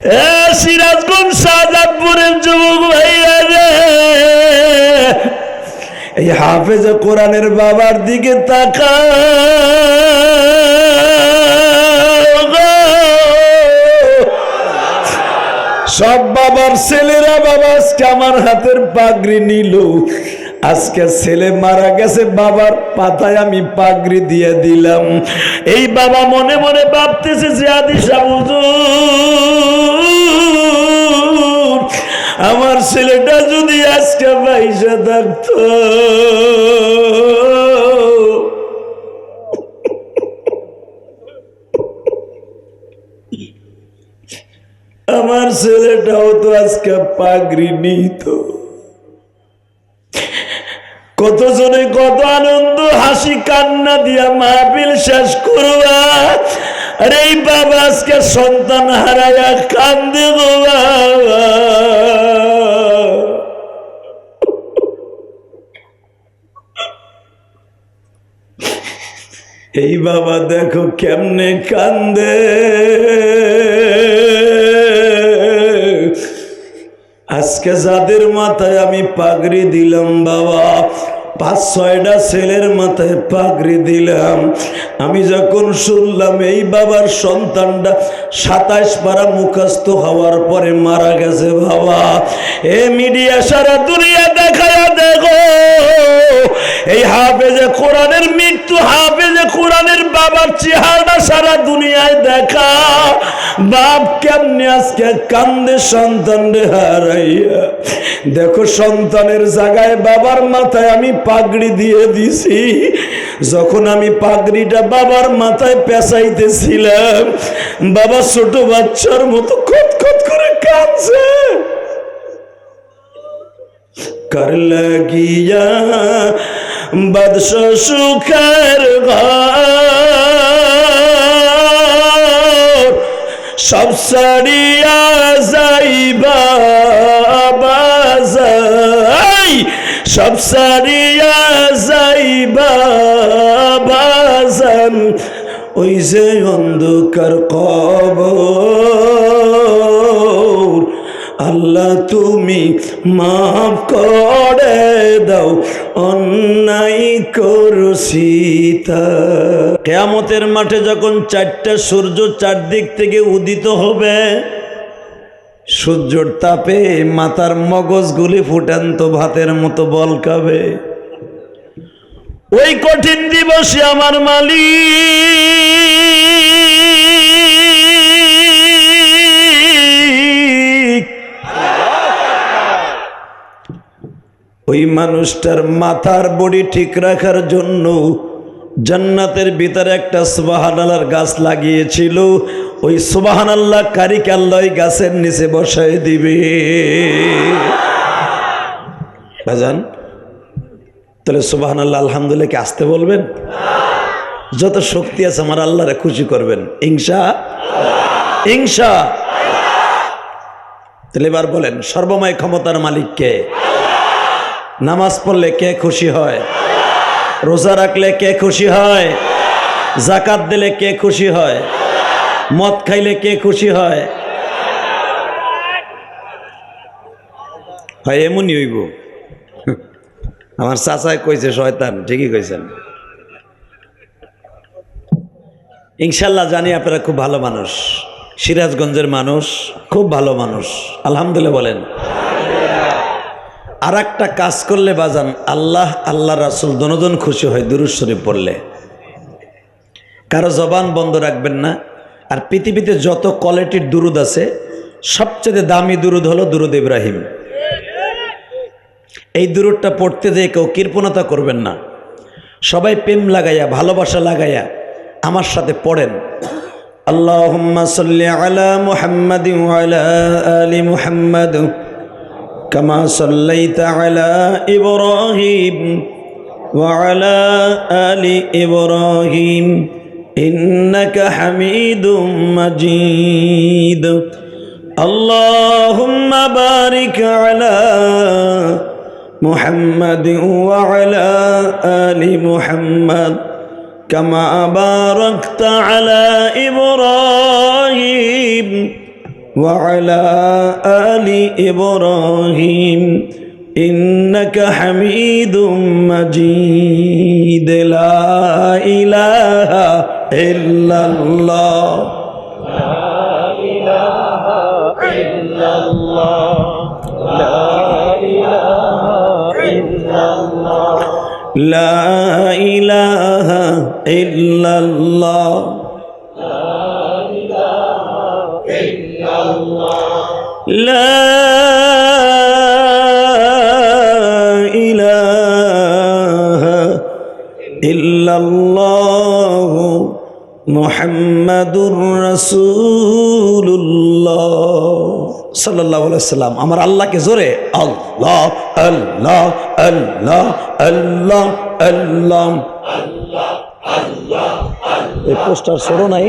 সিরাজগঞ্জ শাহজাদপুরের যুবক ভাইরা রে, এই হাফেজ কোরআনের বাবার দিকে তাকা। সব বাবার ছেলেরা বাবা আজকে আমার হাতের পাগড়ি নিল। আজকে ছেলে মারা গেছে, বাবার পাতায় আমি পাগড়ি দিয়ে দিলাম। এই বাবা মনে মনে ভাবতেছে যে আদিশা হুজুর, আমার ছেলেটা যদি আজকে পয়সা থাকতো, আমার ছেলেটাও তো আজকে পাগড়ি নিত। কত জনে কত আনন্দ হাসি কান্না দিয়া মাহফিল শেষ করবা, আরে এই বাবা আজকে সন্তান হারায়া কান্দে গো বাবা। এই বাবা দেখো কেমনে কান্দে। আজকে যাদের মাথায় আমি পাগড়ি দিলাম বাবা, 5-6টা ছেলের মাথায় পাগড়ি দিলাম, আমি যখন শুনলাম এই বাবার সন্তানটা 27 পারা মুখস্থ হওয়ার পরে মারা গেছে বাবা, এ মিডিয়া সারা দুনিয়া দেখায়া দেখো এই হাফেজে কোরআনের মৃত্যু, হাফেজে কোরআনের বাবার চেহারা সারা দুনিয়ায় দেখা। বাপ কেমনে আজকে কান্দে সন্তান রে হারাইয়া। দেখো সন্তানের জায়গায় বাবার মাথায় আমি পাগড়ি দিয়ে দিছি। যখন আমি পাগড়িটা বাবার মাথায় পেঁচাইতেছিলাম, বাবা ছোট বাচ্চার মতো খতখত করে কাঁদছে। কার লাগিয়া বাদশা সুখের ঘর, সব ছাড়িয়া যাইবা বাজাই, সব ছাড়িয়া যাইবা বাজান, ওই যে অন্ধকার কবর। আল্লাহ তুমি মাফ করে দাও, অন্যায় করছি তা। কিয়ামতের মাঠে যখন 4টা সূর্য চারদিক থেকে উদিত হবে, সূর্যের তাপে মাথার মগজগুলি ফুটান্ত ভাতের মতো বলকাবে। ওই কঠিন দিবসে আমার মালিক ওই মানুষটার মাথার বডি ঠিক রাখার জন্য জান্নাতের ভিতরে একটা সুবহানাল্লাহর গাছ লাগিয়েছিল। ওই সুবহানাল্লাহ কারিকে আল্লাহ গাছের নিচে বসায় দিবে। বাজান তাহলে সুবহানাল্লাহ আলহামদুলিল্লাহ কি আসতে বলবেন? যত শক্তি আছে আমার আল্লাহরে খুশি করবেন ইনশাআল্লাহ। তাহলে এবার বলেন, সর্বময় ক্ষমতার মালিক কে? নামাজ পড়লে কে খুশি হয়? রোজা রাখলে কে খুশি হয়? যাকাত দিলে কে খুশি হয়? মদ খাইলে কে খুশি হয়? হয় এমনই হইব। আমার চাচাই কইছে শয়তান, ঠিকই কইছেন। ইনশাল্লাহ জানি আপনারা খুব ভালো মানুষ, সিরাজগঞ্জের মানুষ, খুব ভালো মানুষ, আলহামদুলিল্লাহ বলেন। আর একটা কাজ করলে বাজান, আল্লাহ আল্লাহ রাসূল দুজন খুশি হয় দুরূদ শরীফ পড়লে। কারো জবান বন্ধ রাখবেন না। আর পৃথিবীতে যত কোয়ালিটির দুরুদ আছে, সবচেয়ে দামি দুরুদ হলো দুরুদ ইব্রাহিম। এই দুরুদটা পড়তে যেয়ে কেউ কৃপণতা করবেন না। সবাই প্রেম লাগাইয়া, ভালোবাসা লাগাইয়া আমার সাথে পড়েন। আল্লাহুম্মা সাল্লি আলা মুহাম্মাদিন ওয়া আলা আলি মুহাম্মাদ কামা সাল্লাইতা আলা ইব্রাহিম ওয়া আলা আলি ইব্রাহিম ইন্নাকা হামিদুম মাজিদ। আল্লাহুম্মা বারিক আলা মুহাম্মাদিন ওয়া আলা আলি মুহাম্মাদ কামা বারাকতা আলা ইব্রাহিম وعلى آل إبراهيم إنك حميد مجيد لا إله إلا الله لا إله إلا الله لا إله إلا الله محمد رسول الله সাল্লাল্লাহু আলাইহি সাল্লাম। আমার আল্লাহকে জোরে আল্লাহ আল্লাহ আল্লাহ আল্লাহ আল্লাহ এই পোস্টার সরো নাই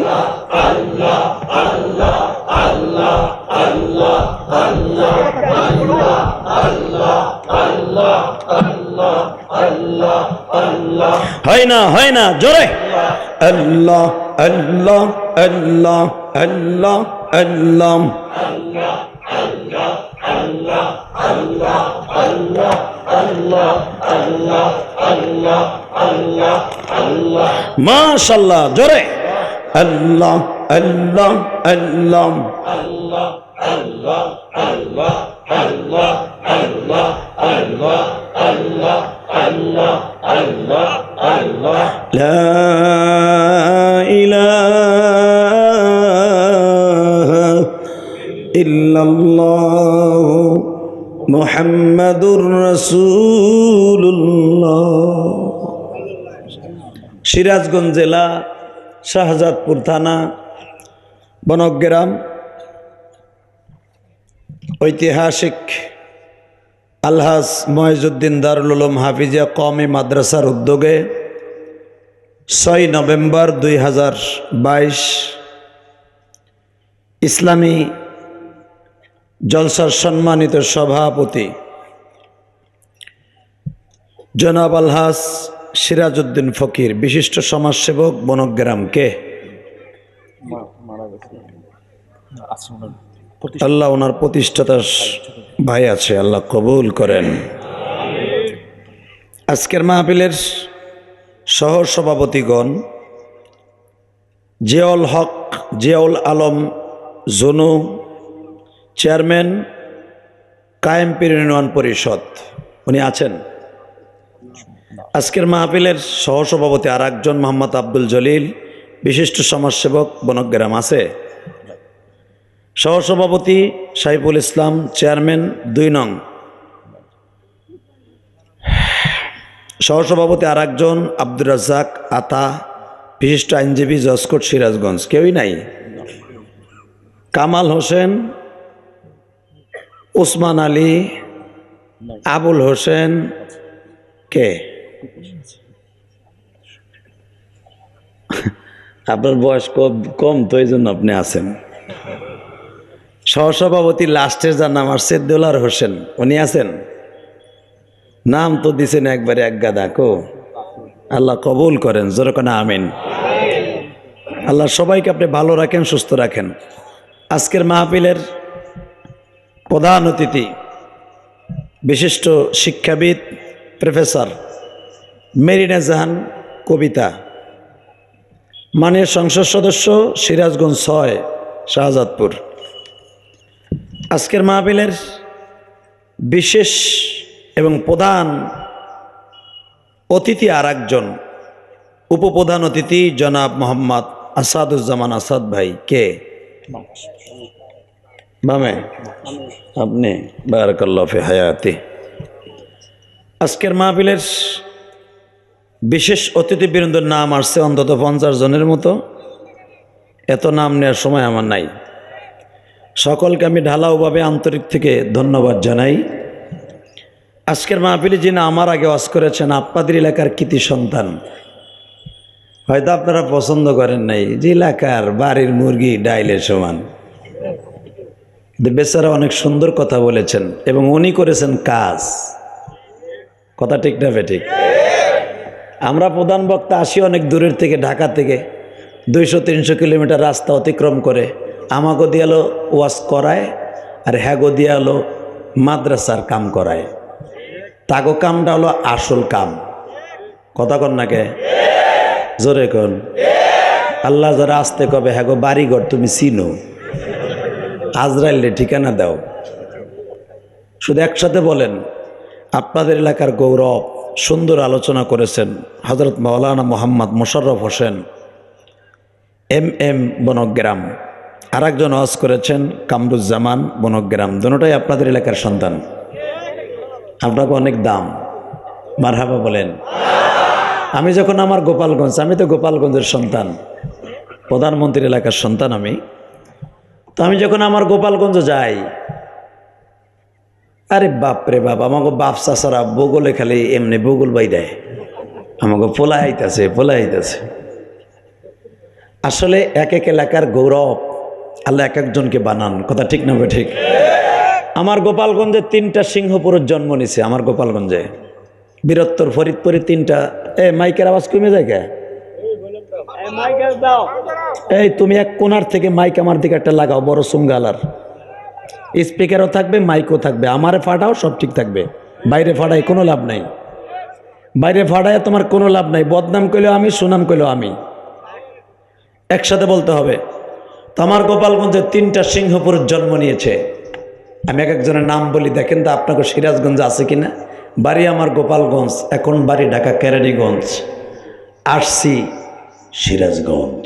হয় না জোরে আল্লাহ আল্লাহ আল্লাহ আল্লাহ আল্লাহ মাশাআল্লাহ জোরে আল্লাহ আল্লাহ আল্লাহ লা ইলাহা ইল্লাল্লাহ মুহাম্মাদুর রাসূলুল্লাহ। সিরাজগঞ্জ জেলা শাহজাদপুর থানা বনগ্রাম ঐতিহাসিক আলহাজ মহিজউদ্দিন দারুল উলুম হাফিজিয়া কওমি মাদ্রাসার উদ্যোগে 6 নভেম্বর 2022 ইসলামী জলসার সম্মানিত সভাপতি জনাব আলহাজ সিরাজউদ্দিন ফকির, বিশিষ্ট সমাজসেবক বনগ্রামকে আল্লাহ ওনার প্রতিষ্ঠাতা ভাই আছে, আল্লাহ কবুল করেন। আজকের মাহফিলের সহ সভাপতিগণ জিয়াউল হক জিয়াউল আলম জনু, চেয়ারম্যান কায়েমপীর ইউনিয়ন পরিষদ, উনি আছেন। আজকের মাহফিলের সহসভাপতি আর একজন মোহাম্মদ আব্দুল জলিল, বিশিষ্ট সমাজসেবক বনগ্রাম আছে। সহসভাপতি সাইফুল ইসলাম, চেয়ারম্যান 2 নং। সহসভাপতি আর একজন আব্দুর রাজ্জাক আতা, বিশিষ্ট আইনজীবী, জজকোট সিরাজগঞ্জ, কেউই নাই। কামাল হোসেন, ওসমান আলী, আবুল হোসেন, কে আপনার বয়স কম তো এই জন্য আপনি আছেন। সহসভাপতি লাস্টের যার নাম আর সেদ্দুলার হোসেন, উনি আছেন। নাম তো দিছেন একবারে এক গাদা কো, আল্লাহ কবুল করেন, জোরে কোন আমিন। আল্লাহ সবাইকে আপনি ভালো রাখেন, সুস্থ রাখেন। আজকের মাহফিলের প্রধান অতিথি বিশিষ্ট শিক্ষাবিদ প্রফেসর মেরিনা জাহান কবিতা, মাননীয় সংসদ সদস্য সিরাজগঞ্জ 6 শাহজাদপুর। আজকের মাহফিলের বিশেষ এবং প্রধান অতিথি আর একজন উপপ্রধান অতিথি জনাব মোহাম্মদ আসাদুজ্জামান আসাদ ভাই, কে বামে আপনি, বারাকাল্লাহু ফি হায়াতি। আজকের মাহফিলের বিশেষ অতিথিবৃন্দের নাম আসছে অন্তত 50 জনের মতো। এত নাম নেওয়ার সময় আমার নাই। সকলকে আমি ঢালাওভাবে আন্তরিক থেকে ধন্যবাদ জানাই। আজকের মাহফিলে যিনি আমার আগে ওয়াজ করেছেন আপনাদের এলাকার কৃতি সন্তান, হয়তো আপনারা পছন্দ করেন নাই, যে এলাকার বাড়ির মুরগি ডাইলের সমান। বেচারা অনেক সুন্দর কথা বলেছেন এবং উনি করেছেন কাজ। কথা ঠিক না বেঠিক? আমরা প্রধান বক্তা আসি অনেক দূরের থেকে, ঢাকা থেকে 200-300 কিলোমিটার রাস্তা অতিক্রম করে আমাগো দিয়ালো ওয়াজ করায় আর হ্যাগো দিয়ালো মাদ্রাসার কাম করায়। তাগো কামটা হলো আসল কাম। কথা কন নাকে জোরে কন। আল্লাহ যারা আসতে কবে হ্যাগো বাড়িঘর তুমি চিনো, আজরাইলে ঠিকানা দাও। শুধু একসাথে বলেন আপনাদের এলাকার গৌরব। সুন্দর আলোচনা করেছেন হযরত মাওলানা মোহাম্মদ মোশাররফ হোসেন এম বনগ্রাম। আর একজন ওয়াজ করেছেন কামরুজ্জামান বনগ্রাম। দুটোটাই আপনাদের এলাকার সন্তান। আপনাকে অনেক দাম। মারহাবা বলেন। আমি যখন আমার গোপালগঞ্জ, আমি তো গোপালগঞ্জের সন্তান, প্রধানমন্ত্রীর এলাকার সন্তান আমি। তো আমি যখন আমার গোপালগঞ্জ যাই, আরে বাপরে বাপ, আমাকে বাপ চাচারা বগলে খালি এমনি বগল বাই দেয়, আমাকে পোলা আইতাছে। আসলে এক এক এলাকার গৌরব আল্লাহ এক একজনকে বানান। কথা ঠিক না ঠিক? আমার গোপালগঞ্জে 3টা সিংহপুরুষ জন্ম নিছে। আমার গোপালগঞ্জে বীরত্তর ফরিদপুরে 3টা। মাইকের আওয়াজ কমে যায় কে? এই তুমি এক কোনার থেকে মাইক আমার দিকে একটা লাগাও, বড় সুমগালার। স্পিকারও থাকবে, মাইকও থাকবে। আমারে ফাটাও, সব ঠিক থাকবে। বাইরে ফাটাই কোনো লাভ নাই। বাইরে ফাটায় তোমার কোনো লাভ নাই। বদনাম কইলেও আমি, সুনাম কইলেও আমি। একসাথে বলতে হবে। তো আমার গোপালগঞ্জে 3টা সিংহপুরুষ জন্ম নিয়েছে। আমি এক একজনের নাম বলি, দেখেন তো আপনাকে সিরাজগঞ্জ আছে কিনা। বাড়ি আমার গোপালগঞ্জ, এখন বাড়ি ঢাকা কেরানীগঞ্জ, আসছি সিরাজগঞ্জ।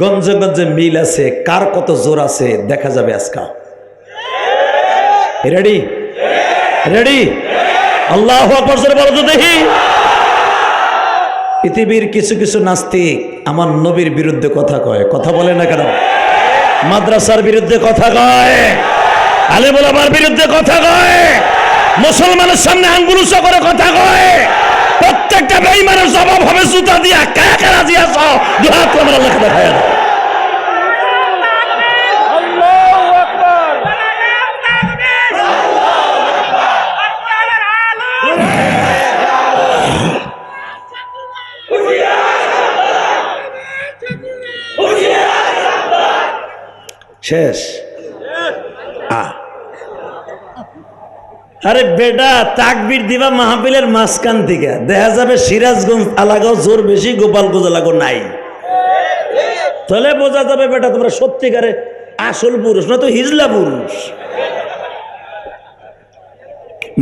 গঞ্জে গঞ্জে মিল আছে, কার কত জোর আছে দেখা যাবে আজকা। Ready ready? আল্লাহু আকবার জোরে বলো তো দেখি। পৃথিবীর কিছু কিছু নাস্তিক আমার নবীর বিরুদ্ধে কথা কয়। কথা বলে না কেন? মাদ্রাসার বিরুদ্ধে কথা কয়, আলেম ওলামার বিরুদ্ধে কথা কয়, মুসলমানের সামনে আঙ্গুল উঁচু করে কথা কয়। প্রত্যেকটা বেঈমানের জবাব হবে জুতা দিয়া। কে কে রাজি আছো? দুই হাত তোমরা আল্লাহকে দেখায় দাও। আল্লাহু আকবার। শেষ। আরে বেটা, তাকবীর দিবা মাহফিলের মাঝখান থেকে, দেখা যাবে সিরাজগঞ্জ আলাগাও জোর বেশি, গোপালগঞ্জ আলাগাও নাই। তাহলে বোঝা যাবে বেটা তোমরা সত্যিকারে আসল পুরুষ, না তো হিজলা পুরুষ।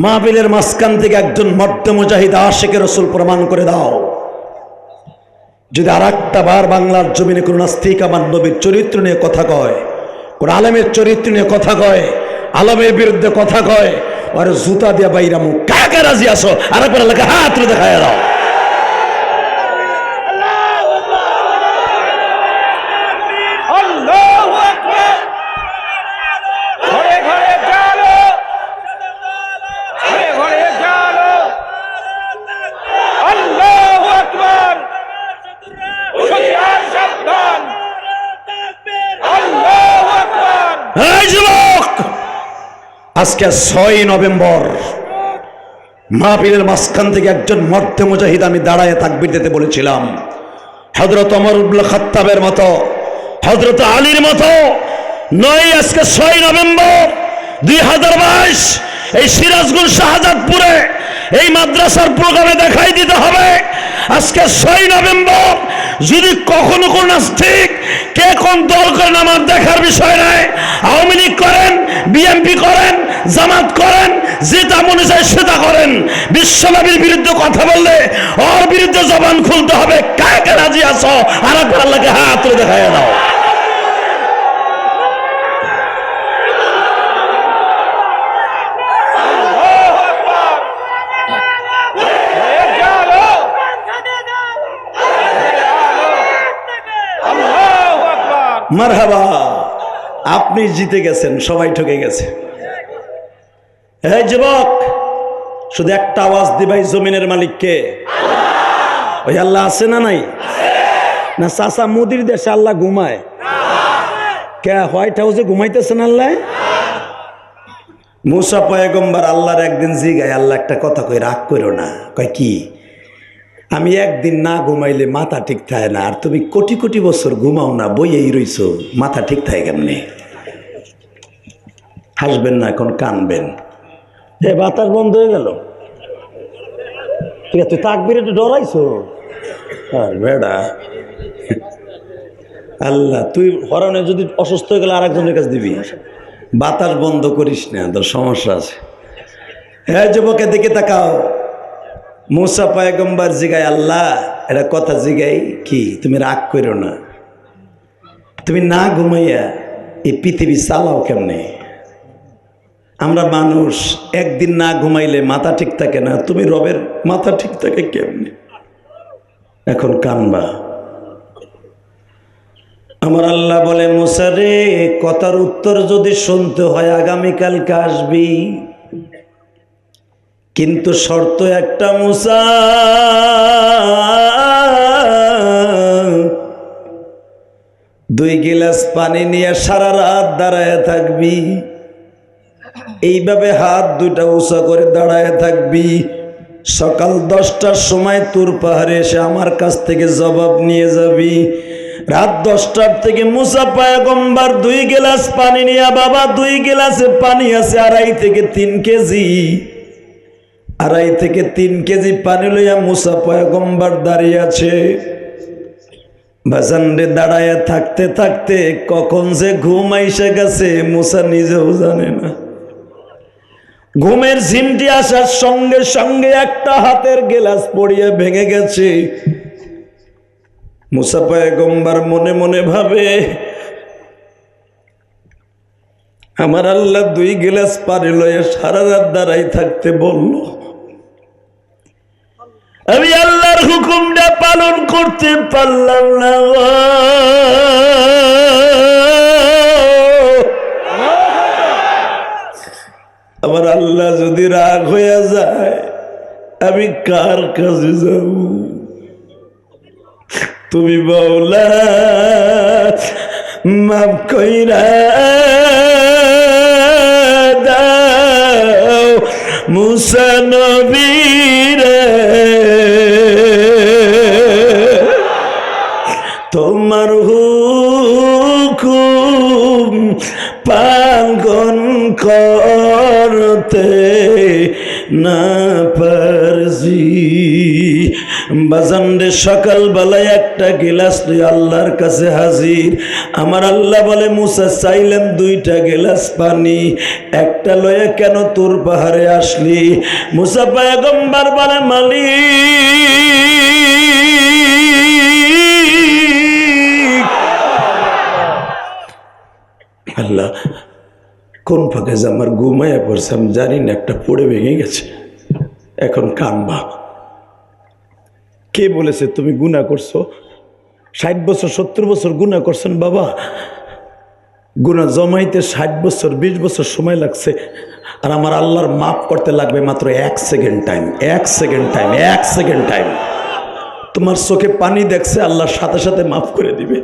মাহফিলের মাঝখান থেকে একজন মর্দে মুজাহিদ আশিকে রাসূল প্রমাণ করে দাও। যদি আর একটা বার বাংলার জমিনে কোন নাস্তিক আমার নবীর চরিত্র নিয়ে কথা কয়, কোন আলেমের চরিত্র নিয়ে কথা কয়, আলমের বিরুদ্ধে কথা কয়, আর জুতা দিয়া বাইরামু। কাকে রাজি আসো? আর একবার এলাকা হাত দেখায় দাও। আল্লাহু আকবার। ঘরে ঘরে জালো, ঘরে ঘরে জালো। আল্লাহু আকবার। সাবধান। আল্লাহু আকবার। এই যুবক, আজকে 6 নভেম্বর মাহফিলের মাঝখান থেকে একজন মর্দে মুজাহিদ আমি দাঁড়ায় তাকবীর দিতে বলেছিলাম। হযরত ওমর ইবনে খাত্তাবের মতো, হযরত আলীর মতো নয়। আজকে 6 নভেম্বর 2022 এই সিরাজগঞ্জ শাহজাদপুরে এই মাদ্রাসার প্রোগ্রামে দেখাই দিতে হবে। আজকে 6 নভেম্বর যদি কখনো কোন নাস্তিক কে কোন দল করেন আমার দেখার বিষয় নাই। আওয়ামী লীগ করেন, বিএনপি করেন, জামাত করেন, যেটা মনে চায় সেটা করেন, বিশ্বনবীর বিরুদ্ধে কথা বললে ওর বিরুদ্ধে জবান খুলতে হবে। কাকে রাজি আছো? আর একবার আল্লাহকে হাত তুলে দেখায় দাও। মারহাবা। আপনি জিতে গেছেন, সবাই ঠকে গেছে। এই যুবক, শুধু একটা আওয়াজ দিবাই, জমিনের মালিককে ওই আল্লাহ আছে না নাই? না চাচা মুদির দেশে আল্লাহ ঘুমায়? কে হোয়াইট হাউসে ঘুমাইতেছেন আল্লাহ? মুসা পয়গম্বর আল্লাহর একদিন জিগায়, আল্লাহ একটা কথা কই, রাগ করো না। কয় কি? আমি একদিন না ঘুমাইলে মাথা ঠিক থাকে না, আর তুমি কোটি কোটি বছর ঘুমাও না, বইয়েই রইছো, মাথা ঠিক থাকে কেমনে? হাসবেন না, এখন কানবেন। বাতাস বন্ধ হয়ে গেল। ঠিক আছে, তুই তাকবীরে একটু ডরাইছো আর বেড়া। আল্লাহ, তুই হরণে যদি অসুস্থ হয়ে গেলে আর একজনের কাছে দিবি। বাতাস বন্ধ করিস না, তোর সমস্যা আছে। হ্যাঁ যুবকের দিকে তাকাও। মুসা পয়গম্বর জিগায়, আল্লাহ এটা কথা জিগাই কি, তুমি রাগ করো না, তুমি না ঘুমাইয়া এই পৃথিবী চালাও কেমনে? আমরা মানুষ একদিন না ঘুমাইলে মাথা ঠিক থাকে না, তুমি রবের মাথা ঠিক থাকে কেমনে? এখন কানবা। আমার আল্লাহ বলে, মুসা রে, কথার উত্তর যদি শুনতে হয় আগামীকালকে আসবি, কিন্তু শর্ত একটা মুসা, দুই গিলাস পানি নিয়ে সারা রাত দাঁড়ায় থাকবি, এইভাবে হাত দুইটা উঁচা করে দাঁড়ায় থাকবি। সকাল 10টার সময় তুর পাহাড়ে এসে আমার কাছ থেকে জবাব নিয়ে যাবি। রাত 10টার থেকে মুসা পয়গম্বর 2 গিলাস পানি নিয়ে, বাবা 2 গিলাসে পানি আছে 2.5 থেকে 3 কেজি, 2.5 থেকে 3 কেজি পানি লইয়া মুসা পয়গম্বর দাঁড়িয়ে আছে। বাজানরে দাঁড়ায় থাকতে থাকতে কখন যে ঘুম আইসা গেছে মুসা নিজেও জানে না। ঘুমের ঝিমটি আসার সঙ্গে সঙ্গে একটা হাতের গেলাস পড়িয়া ভেঙে গেছে। মুসা পয়গম্বর মনে মনে ভাবে, আমার আল্লাহ 2 গিলাস পানি লইয়া সারা রাত দাঁড়াই থাকতে বলল, আমি আল্লাহর হুকুমটা পালন করতে পারলাম না। আমার আল্লাহ যদি রাগ হয়ে যায় আমি কার কাছে যাব? তুমি মাওলা মাফ কইরা দাও মুসা নবীরে, তোমার হুকুম পালন করতে না পারছি। বাজানরে সকালবেলায় একটা গিলাস লইয়া আল্লাহর কাছে হাজির। আমার আল্লাহ বলে, মুসা চাইলাম 2টা গিলাস পানি, একটা লইয়া কেন তোর পাহাড়ে আসলি? মুসা পয়গম্বর বলে, মালিক আল্লাহ, কোন ফাঁকে যে আমার ঘুমাইয়া পড়ছে আমি জানি না, একটা পড়ে ভেঙে গেছে। এখন কানবা। কে বলেছে তুমি গুনাহ করছো? 60 বছর 70 বছর গুনাহ করছেন বাবা। গুনাহ জমাইতে 60 বছর 20 বছর সময় লাগছে, আর আমার আল্লাহর মাফ করতে লাগবে মাত্র 1 second time. 1 second time, 1 second time. তোমার চোখে পানি দেখছে, আল্লাহর সাথে সাথে মাফ করে দিবে।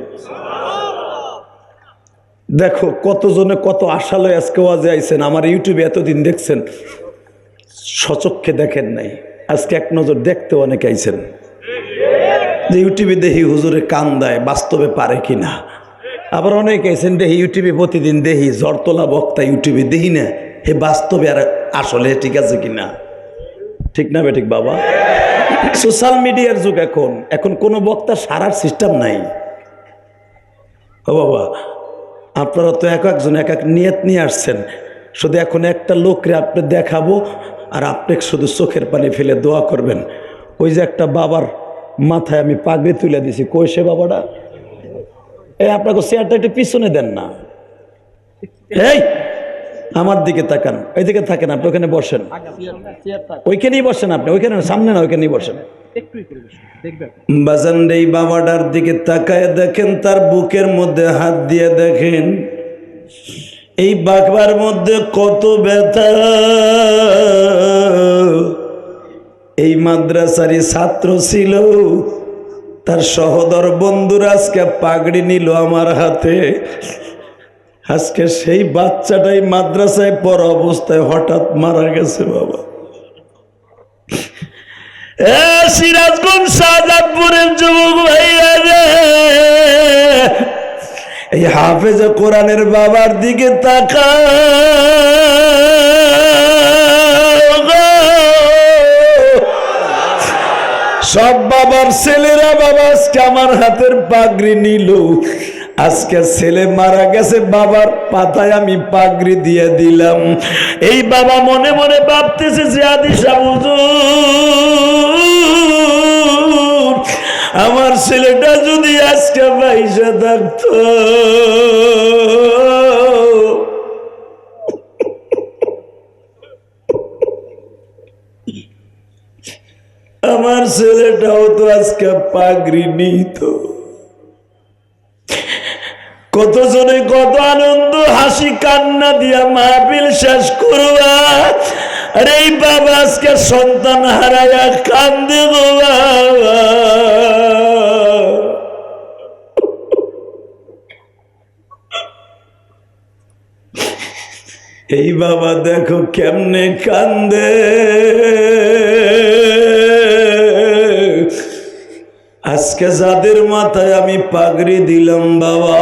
দেখো কতজনে কত আশালয় আজকে ওয়াজে আইছেন, আমার ইউটিউবে এতদিন দেখছেন, সচক্ষে দেখেন নাই, আজকে এক নজর দেখতে অনেকে আইছেন। যে ইউটিউবে দেখি হুজুরে কান দেয়, বাস্তবে পারে কিনা। আবার অনেকে আইছেন দেখি ইউটিউবে প্রতিদিন দেখি জরতলা বক্তা ইউটিউবে দেখি না, হে বাস্তবে আর আসলে ঠিক আছে কিনা। ঠিক না বেঠিক বাবা? সোশ্যাল মিডিয়ার যুগ। এখন কোনো বক্তা সারার সিস্টেম নাই। ও বাবা, আপনারা তো এক একজন এক এক নিয়ত নিয়ে আসছেন। শুধু এখন একটা লোকরে আপনি দেখাবো, আর আপনি শুধু চোখের পানি ফেলে দোয়া করবেন। ওই যে একটা বাবার মাথায় আমি পাগড়ি তুলে দিছি, কই সে বাবাটা? এই আপনাকে চেয়ারটা একটু পিছনে দেন না। এই আমার দিকে তাকান, ওই দিকে থাকেন, আপনি ওখানে বসেন, ওইখানেই বসেন, আপনি ওইখানে সামনে না, ওইখানেই বসেন। বাজান এই বাবাটার দিকে তাকায় দেখেন, তার বুকের মধ্যে হাত দিয়ে দেখেন এই বাবার মধ্যে কত ব্যথা। এই মাদ্রাসারই ছাত্র ছিল, তার সহদর বন্ধুরা আজকে পাগড়ি নিল আমার হাতে। আজকে সেই বাচ্চাটাই মাদ্রাসায় পড়া অবস্থায় হঠাৎ মারা গেছে বাবা। সিরাজগঞ্জ শাহজাদপুরের যুবক ভাইয়া রে, এই হাফেজ কোরআনের বাবার দিকে তাকা। সব বাবার ছেলেরা বাবা আজকে আমার হাতের পাগড়ি নিল। আজকে ছেলে মারা গেছে, বাবার পাতায় আমি পাগড়ি দিয়ে দিলাম। এই বাবা মনে মনে ভাবতেছে যে আদিশা হুজুর, আমার ছেলেটা যদি আজকে পয়সা থাকতো, আমার ছেলেটাও তো আজকে পাগড়ি নিত। কতজনে কত আনন্দ হাসি কান্না দিয়া মাহফিল শেষ করবা, আর এই বাবা আজকে সন্তান হারায়া কান্দে গো বাবা। এই বাবা দেখো কেমনে কান্দে। আজকে যাদের মাথায় আমি পাগড়ি দিলাম বাবা,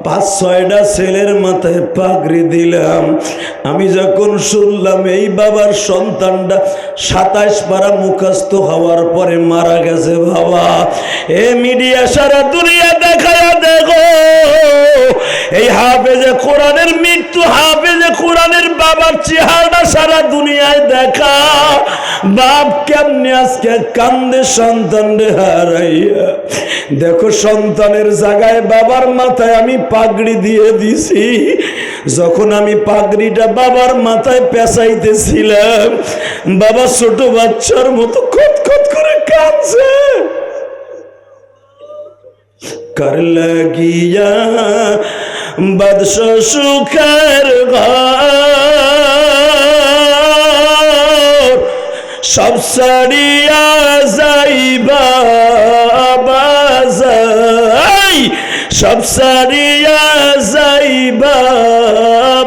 5-6টা ছেলের মাথায় পাগড়ি দিলাম, আমি যখন শুনলাম এই বাবার সন্তানটা 27 পারা মুখস্থ হওয়ার পরে মারা গেছে বাবা, এ মিডিয়া সারা দুনিয়া দেখায়া দেখো এই হাফেজে কোরআনের মৃত্যু, হাফেজে কোরআনের বাবার চেহারা সারা দুনিয়ায় দেখা। বাপ কেমনে আজকে কান্দে সন্তান রে হারাইয়া। দেখো সন্তানের জায়গায় বাবার মাথায় আমি পাগড়ি দিয়ে দিছি। যখন আমি পাগড়িটা বাবার মাথায় পেঁচাইতেছিলাম, বাবা ছোট বাচ্চার মতো খতখত করে কাঁদছে। কার লাগিয়া বাদশা সুখের ঘর, সব সারিয়া যাইবা বাজাই, সব সারিয়া যাইবা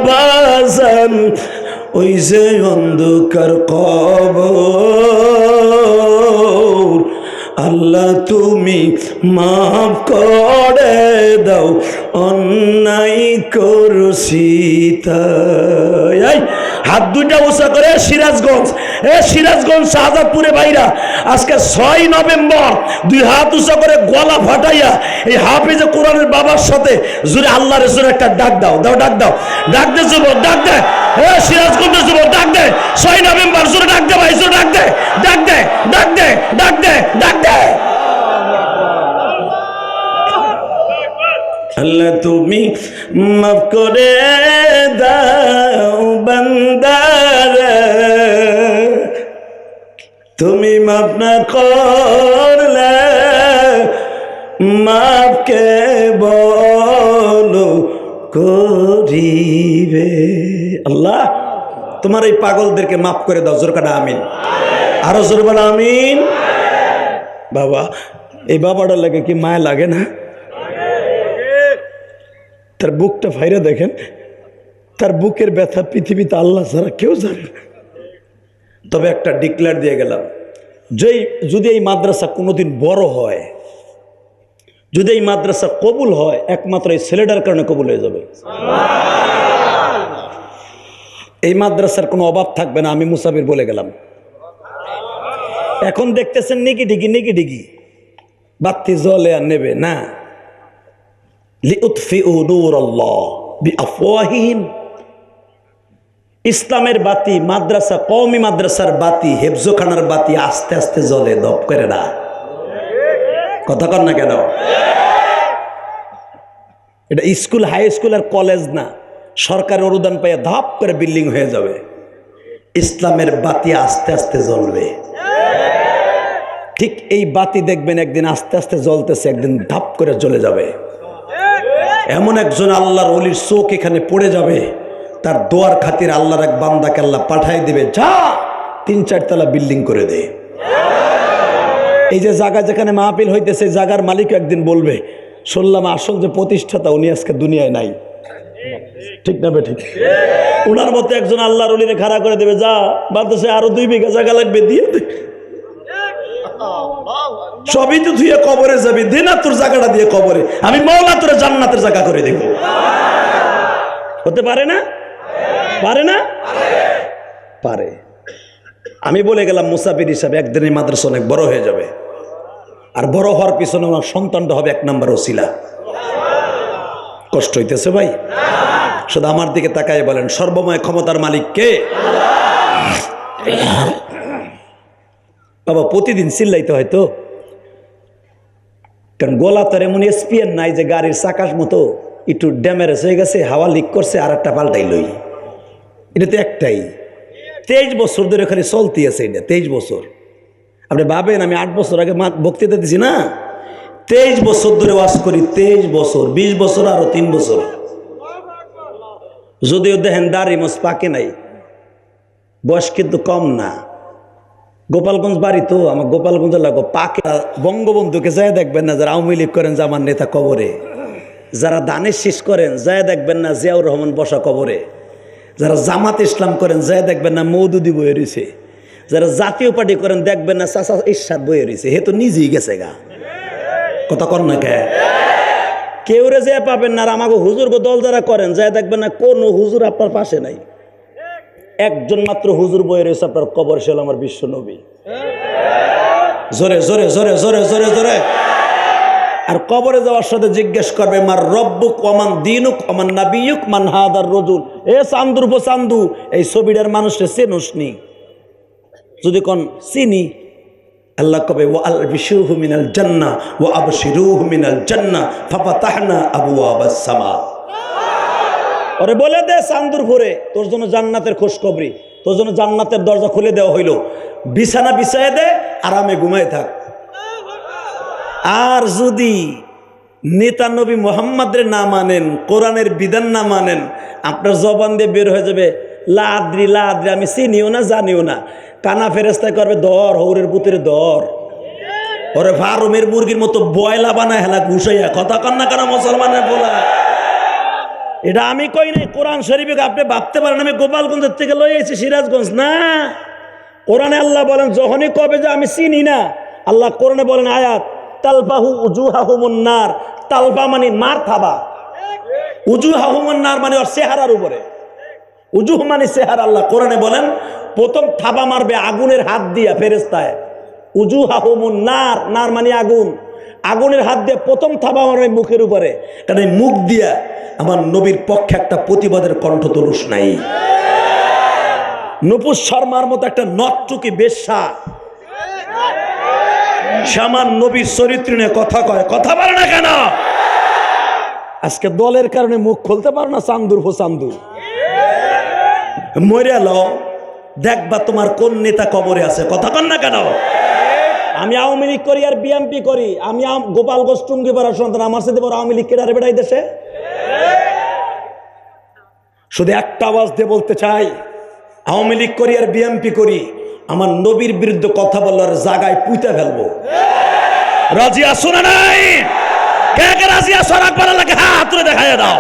বাজান, ওই যে অন্ধকার কবর। আল্লাহ তুমি মাফ করে দাও, অন্যায় করছি তাই। হাত দুইটা উঁচা করে সিরাজগঞ্জ, সিরাজগঞ্জ শাহজাদপুরে ভাইরা, আজকে 6 নভেম্বর 2 হাত উঁচা করে গলা ফাটাইয়া এই হাফেজে কোরআনের বাবার সাথে জুড়ে আল্লাহর জোরে একটা ডাক দাও, দাও ডাক দাও, ডাক দে যুবক, ডাক দে। সিরাজগঞ্জ যুবক ডাক দে, 6 নভেম্বর জোরে ডাক দে ভাই, জোরে ডাক দে, ডাক দে, ডাক দে, ডাক দে, ডাক দে। আল্লাহ তুমি মাফ করে দাও বান্দারে, তুমি মাফ না করলে মাফ কে বলো করিবে। আল্লাহ তোমার এই পাগলদেরকে মাফ করে দাও, জোর কাটা আমিন, আরো জোর বলা আমিন। বাবা এই বাবাটার লাগে কি মায়া লাগে না? তার বুকটা ফাইরে দেখেন, তার বুকের ব্যথা পৃথিবীতে আল্লাহ ছাড়া কেউ জানে না। তবে একটা ডিক্লেয়ার দিয়ে গেলাম, যদি এই মাদ্রাসা কোনোদিন বড় হয়, যদি এই মাদ্রাসা কবুল হয়, একমাত্র এই ছেলেটার কারণে কবুল হয়ে যাবে। এই মাদ্রাসার কোনো অভাব থাকবে না, আমি মুসাফির বলে গেলাম। এখন দেখতেছেন নিকি ডিগি বাতি জ্বলে আর নেবে না, লিউতফিউ নূরাল্লাহ বিআফওয়াহিহিম। ইসলামের বাতি, মাদ্রাসা, কওমি মাদ্রাসার বাতি, হেফজখানার বাতি আস্তে আস্তে জ্বলে, দপ করে না। কথা কর না কেন? এটা স্কুল, হাই স্কুল আর কলেজ না, সরকারের অনুদান পাইয়া ধাপ করে বিল্ডিং হয়ে যাবে। ইসলামের বাতি আস্তে আস্তে জ্বলবে। ঠিক এই বাতি দেখবেন একদিন আস্তে আস্তে জ্বলতেছে, একদিন ধাপ করে জ্বলে যাবে। এমন একজন আল্লাহর ওলির চোখ এখানে পড়ে যাবে, তার দোয়ার খাতির আল্লাহর এক বান্দাকে আল্লাহ পাঠাই দিবে, যা 3-4 তলা বিল্ডিং করে দে। এই যে জায়গা যেখানে মাহফিল হইতেছে, জায়গার মালিক একদিন বলবে, শুনলাম আসল যে প্রতিষ্ঠাতা উনি আজকে দুনিয়ায় নাই। ঠিক না বেঠিক? ওনার মতো একজন আল্লাহর ওলিরে খাড়া করে দেবে, যা বাতাসে আরো 2 বিঘা জায়গা লাগবে দিয়ে দে। সবই তো ধুয়ে কবরে যাবি, দে না তোর জায়গাটা দিয়ে কবরে, আমি মাওলা তোর জান্নাতের জায়গা করে দেব। হতে পারে না? পারে না? পারে। আমি বলে গেলাম মুসাফির হিসাবে একদিন এই মাদ্রাসা অনেক বড় হয়ে যাবে, আর বড় হওয়ার পিছনে ওনার সন্তানটা হবে 1 নম্বর ওসিলা। কষ্ট হইতেছে ভাই? শুধু আমার দিকে তাকায় বলেন, সর্বময় ক্ষমতার মালিক কে? বাবা প্রতিদিন চিল্লাইতে হয়তো, কারণ গলা তো এমন স্পিয়ার নাই যে গাড়ির চাকার মতো একটু ড্যামেজ হয়ে গেছে, হাওয়া লিক করছে আর একটা পাল্টাই লই। এটা তো একটাই, 23 বছর ধরে খালি চলতে আছে এটা, 23 বছর। আপনি ভাবেন আমি 8 বছর আগে বক্তৃতা দিছি না, 23 বছর ধরে ওয়াজ করি, 23 বছর, 20 বছর আরো 3 বছর। যদিও দেখেন দাড়ি মোছ পাকে নাই, বয়স কিন্তু কম না। গোপালগঞ্জ বাড়ি তো আমার, গোপালগঞ্জ লাগো পাকে। বঙ্গবন্ধুকে যায় দেখবেন না যারা আওয়ামী লীগ করেন যে আমার নেতা কবরে, যারা দানের শীষ করেন যায় দেখবেন না জিয়াউর রহমান বসা কবরে, যারা জামাত ইসলাম করেন যায় দেখবেন না মৌদুদি বয়ে রয়েছে, যারা জাতীয় পার্টি করেন দেখবেন না চাচা ইরশাদ বয়ে রয়েছে। হে তো নিজেই গেছে গা, কথা কর না কে? কেউ রে যে পাবেন না। আর আমাকে হুজুর দল যারা করেন যায় দেখবেন না কোনো হুজুর আপনার পাশে নাই, একজন মাত্র হুজুর বয়ে রয়েছে আপনার কবর, সে হল আমার বিশ্ব নবী। জোরে জোরে জোরে জোরে জোরে জোরে। আর কবরে যাওয়ার সাথে জিজ্ঞেস করবে মার রব্বুক ওমান দিনুক ওমান নাবিয়ুক মান হাদার রজুল। এ চান্দুর পো চান্দু, এই ছবিটার মানুষে চেনুসনি? যদি কোন চিনি, আল্লাহ কবে ওয়া আলবিশুহু মিনাল জান্নাহ ওয়া আবশিরুহু মিনাল জান্নাহ ফাফাতাহনা আবওয়াবাস সামা। ওরে বলে দে চান্দুর ভরে তোর জন্য জান্নাতের খোঁজখবরি, তোর জন্য জান্নাতের দরজা খুলে দেওয়া হইল, বিছানা বিছায় দে, আরামে ঘুমায় থাক। আর যদি নেতা নবী মোহাম্মদের না মানেন, কোরআনের বিধান না মানেন, আপনার জবান দিয়ে বের হয়ে যাবে লাদ্রি লাদ্রি, আমি চিনিও না জানিও না। কানা ফেরেস্তায় করবে দর, হৌরের পুতের দর, ওরে ফার্মের মুরগির মতো বয়লা বানায় হেলা ঘুষাইয়া। কথা কন না কেন মুসলমানের বলা? এটা আমি কই নাই, কোরআন শরীফে। আপনি ভাবতে পারেন আমি গোপালগঞ্জের থেকে লই আইছি সিরাজগঞ্জ না। কোরআনে আল্লাহ বলেন যখনই কবে যে আমি চিনি না, আল্লাহ কোরআনে বলেন আয়াত তালবাহু উজুহাহুমুন নার। তালবা মানে মার থাবা, উজুহাহুমুন নার মানে ওর চেহারার উপরে, উজুহ মানে চেহারা। আল্লাহ কোরআনে বলেন প্রথম থাবা মারবে আগুনের হাত দিয়া ফেরেশতায়, উজুহাহুমুন নার, নার মানে আগুন, আগুনের হাত দিয়ে প্রথম থাবা মারবে মুখের উপরে। কারণ এই মুখ দিয়া আমার নবীর পক্ষে একটা প্রতিবাদের কণ্ঠ তুলুস নাই। নুপুর শর্মার মতো একটা নটটুকি বেশ্যা সে আমার নবীর চরিত্র নিয়ে কথা কয়, কথা বলে না কেন? আজকে দলের কারণে মুখ খুলতে পারো না, চান্দুর ফো চান্দু। মরে লও, দেখবা তোমার কোন নেতা কবরে আছে। কথা কন না কেন? আমি আওয়ামী লীগ করি আর বিএনপি করি, আমি গোপালগঞ্জ টুঙ্গিপাড়ার সন্তান, আমার সাথে বড় আওয়ামী লীগ কেডারে বেড়াই দেশে। শুধু একটা আওয়াজ দিয়ে বলতে চাই, আওয়ামী লীগ করি আর বিএনপি করি, আমার নবীর বিরুদ্ধে কথা বলার জায়গায় পুঁতে ফেলবো। রাজি আসো না নাই? কে কে রাজি আসো? একবার লাগে হাত তুলে দেখাইয়া দাও।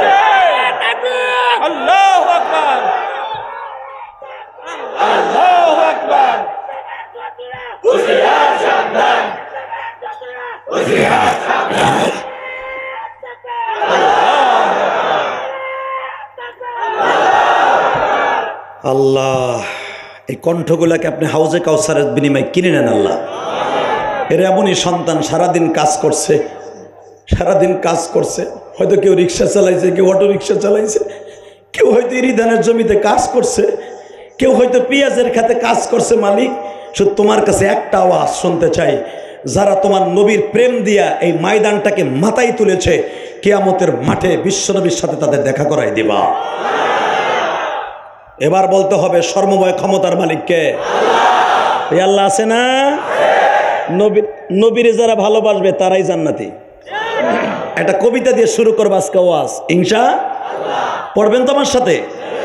আল্লাহু আকবার, আল্লাহু আকবার। হুশিয়ার সাবধান, হুশিয়ার সাবধান। আল্লাহ, এই কণ্ঠগুলাকে আপনি হাউজে কাউসারের বিনিময়ে কিনে নেন আল্লাহ। এর এমনই সন্তান সারাদিন কাজ করছে, সারাদিন কাজ করছে, হয়তো কেউ রিক্সা চালাইছে, কেউ অটো রিক্সা চালাইছে, কেউ হয়তো ইরিধানের জমিতে কাজ করছে, কেউ হয়তো পেঁয়াজের খাতে কাজ করছে। মালিক, শুধু তোমার কাছে একটা আওয়াজ শুনতে চাই, যারা তোমার নবীর প্রেম দিয়া এই ময়দানটাকে মাথায় তুলেছে, কিয়ামতের মাঠে বিশ্বনবীর সাথে তাদের দেখা করাই দিবা। এবার বলতে হবে সর্বময় ক্ষমতার মালিককে। এই আল্লাহ আছে না? নবীরে যারা ভালোবাসবে তারাই জান্নাতি। একটা কবিতা দিয়ে শুরু করবো আজকে ওয়াজ, ইনশাআল্লাহ। পড়বেন তো আমার সাথে?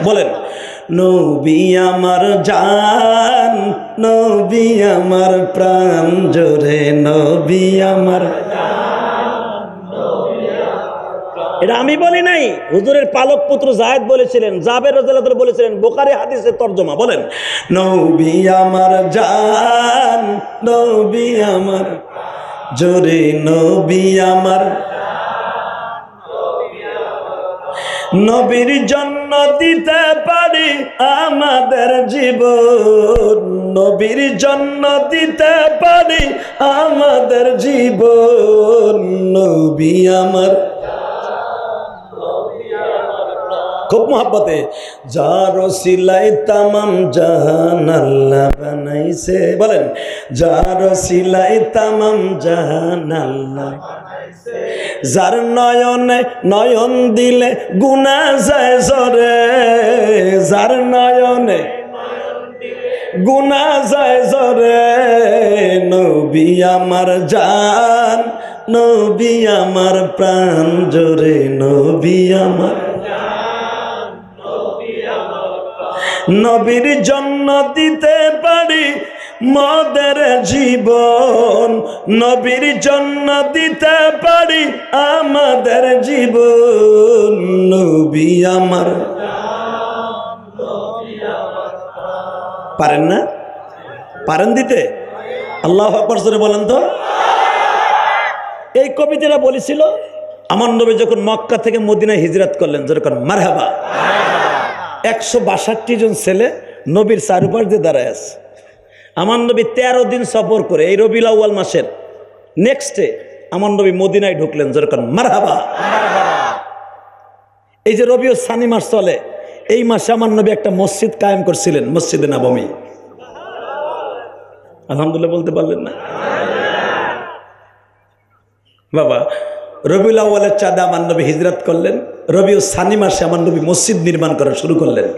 বলেন, নবী আমার জান, নবী আমার প্রাণ, জোরে নবী আমার। এটা আমি বলি নাই, হুজুরের পালক পুত্র জায়েদ বলেছিলেন, জাবের রাদিয়াল্লাহু তাআলা বলেছিলেন, বুখারী হাদিসের তরজমা। বলেন, নবী আমার জান, নবী আমার জোরে নবী আমার, নবীর জন্য দিতে পারি আমাদের জীবন, নবীর জন্য দিতে পারি আমাদের জীবন। নবী আমার খুব মহব্বতে, যার ওসিলায় তামাম জাহান আল্লাহ বানাইছে, বলেন যার ওসিলায় তামাম জাহান আল্লাহ, যার নয়নে নয়ন দিলে গুনাহ যায় জরে, যার নয়নে গুনাহ যায় জরে। নবী আমার জান, নবী আমার প্রাণ, জোরে নবী আমার, নবীর জন্য দিতে পারি মদের জীবন, নবীর জন্য দিতে পারি আমাদের জীবন। নবী আমার, পারেন না? পারেন দিতে? আল্লাহু আকবার জোরে বলেন তো। এই কবিতাটা বলেছিল আমার নবী যখন মক্কা থেকে মদিনায় হিজরত করলেন, যেরকম মারহাবা। 162 জন ছেলে নবীর চারুপাশ দিয়ে দাঁড়ায় আছে। আমার নবী 13 দিন সফর করে এই রবিউল আউয়াল মাসের নেক্সটে আমার নবী মদিনায় ঢুকলেন, যেরকম মারহাবা। এই যে রবিউল সানি মাস চলে, এই মাসে আমার নবী একটা মসজিদ কায়েম করছিলেন, মসজিদে নববী। আলহামদুলিল্লাহ বলতে পারলেন না বাবা? রবিউল আউয়ালের চাঁদে আমার নবী হিজরত করলেন, রবিউল সানি মাসে আমার নবী মসজিদ নির্মাণ করা শুরু করলেন।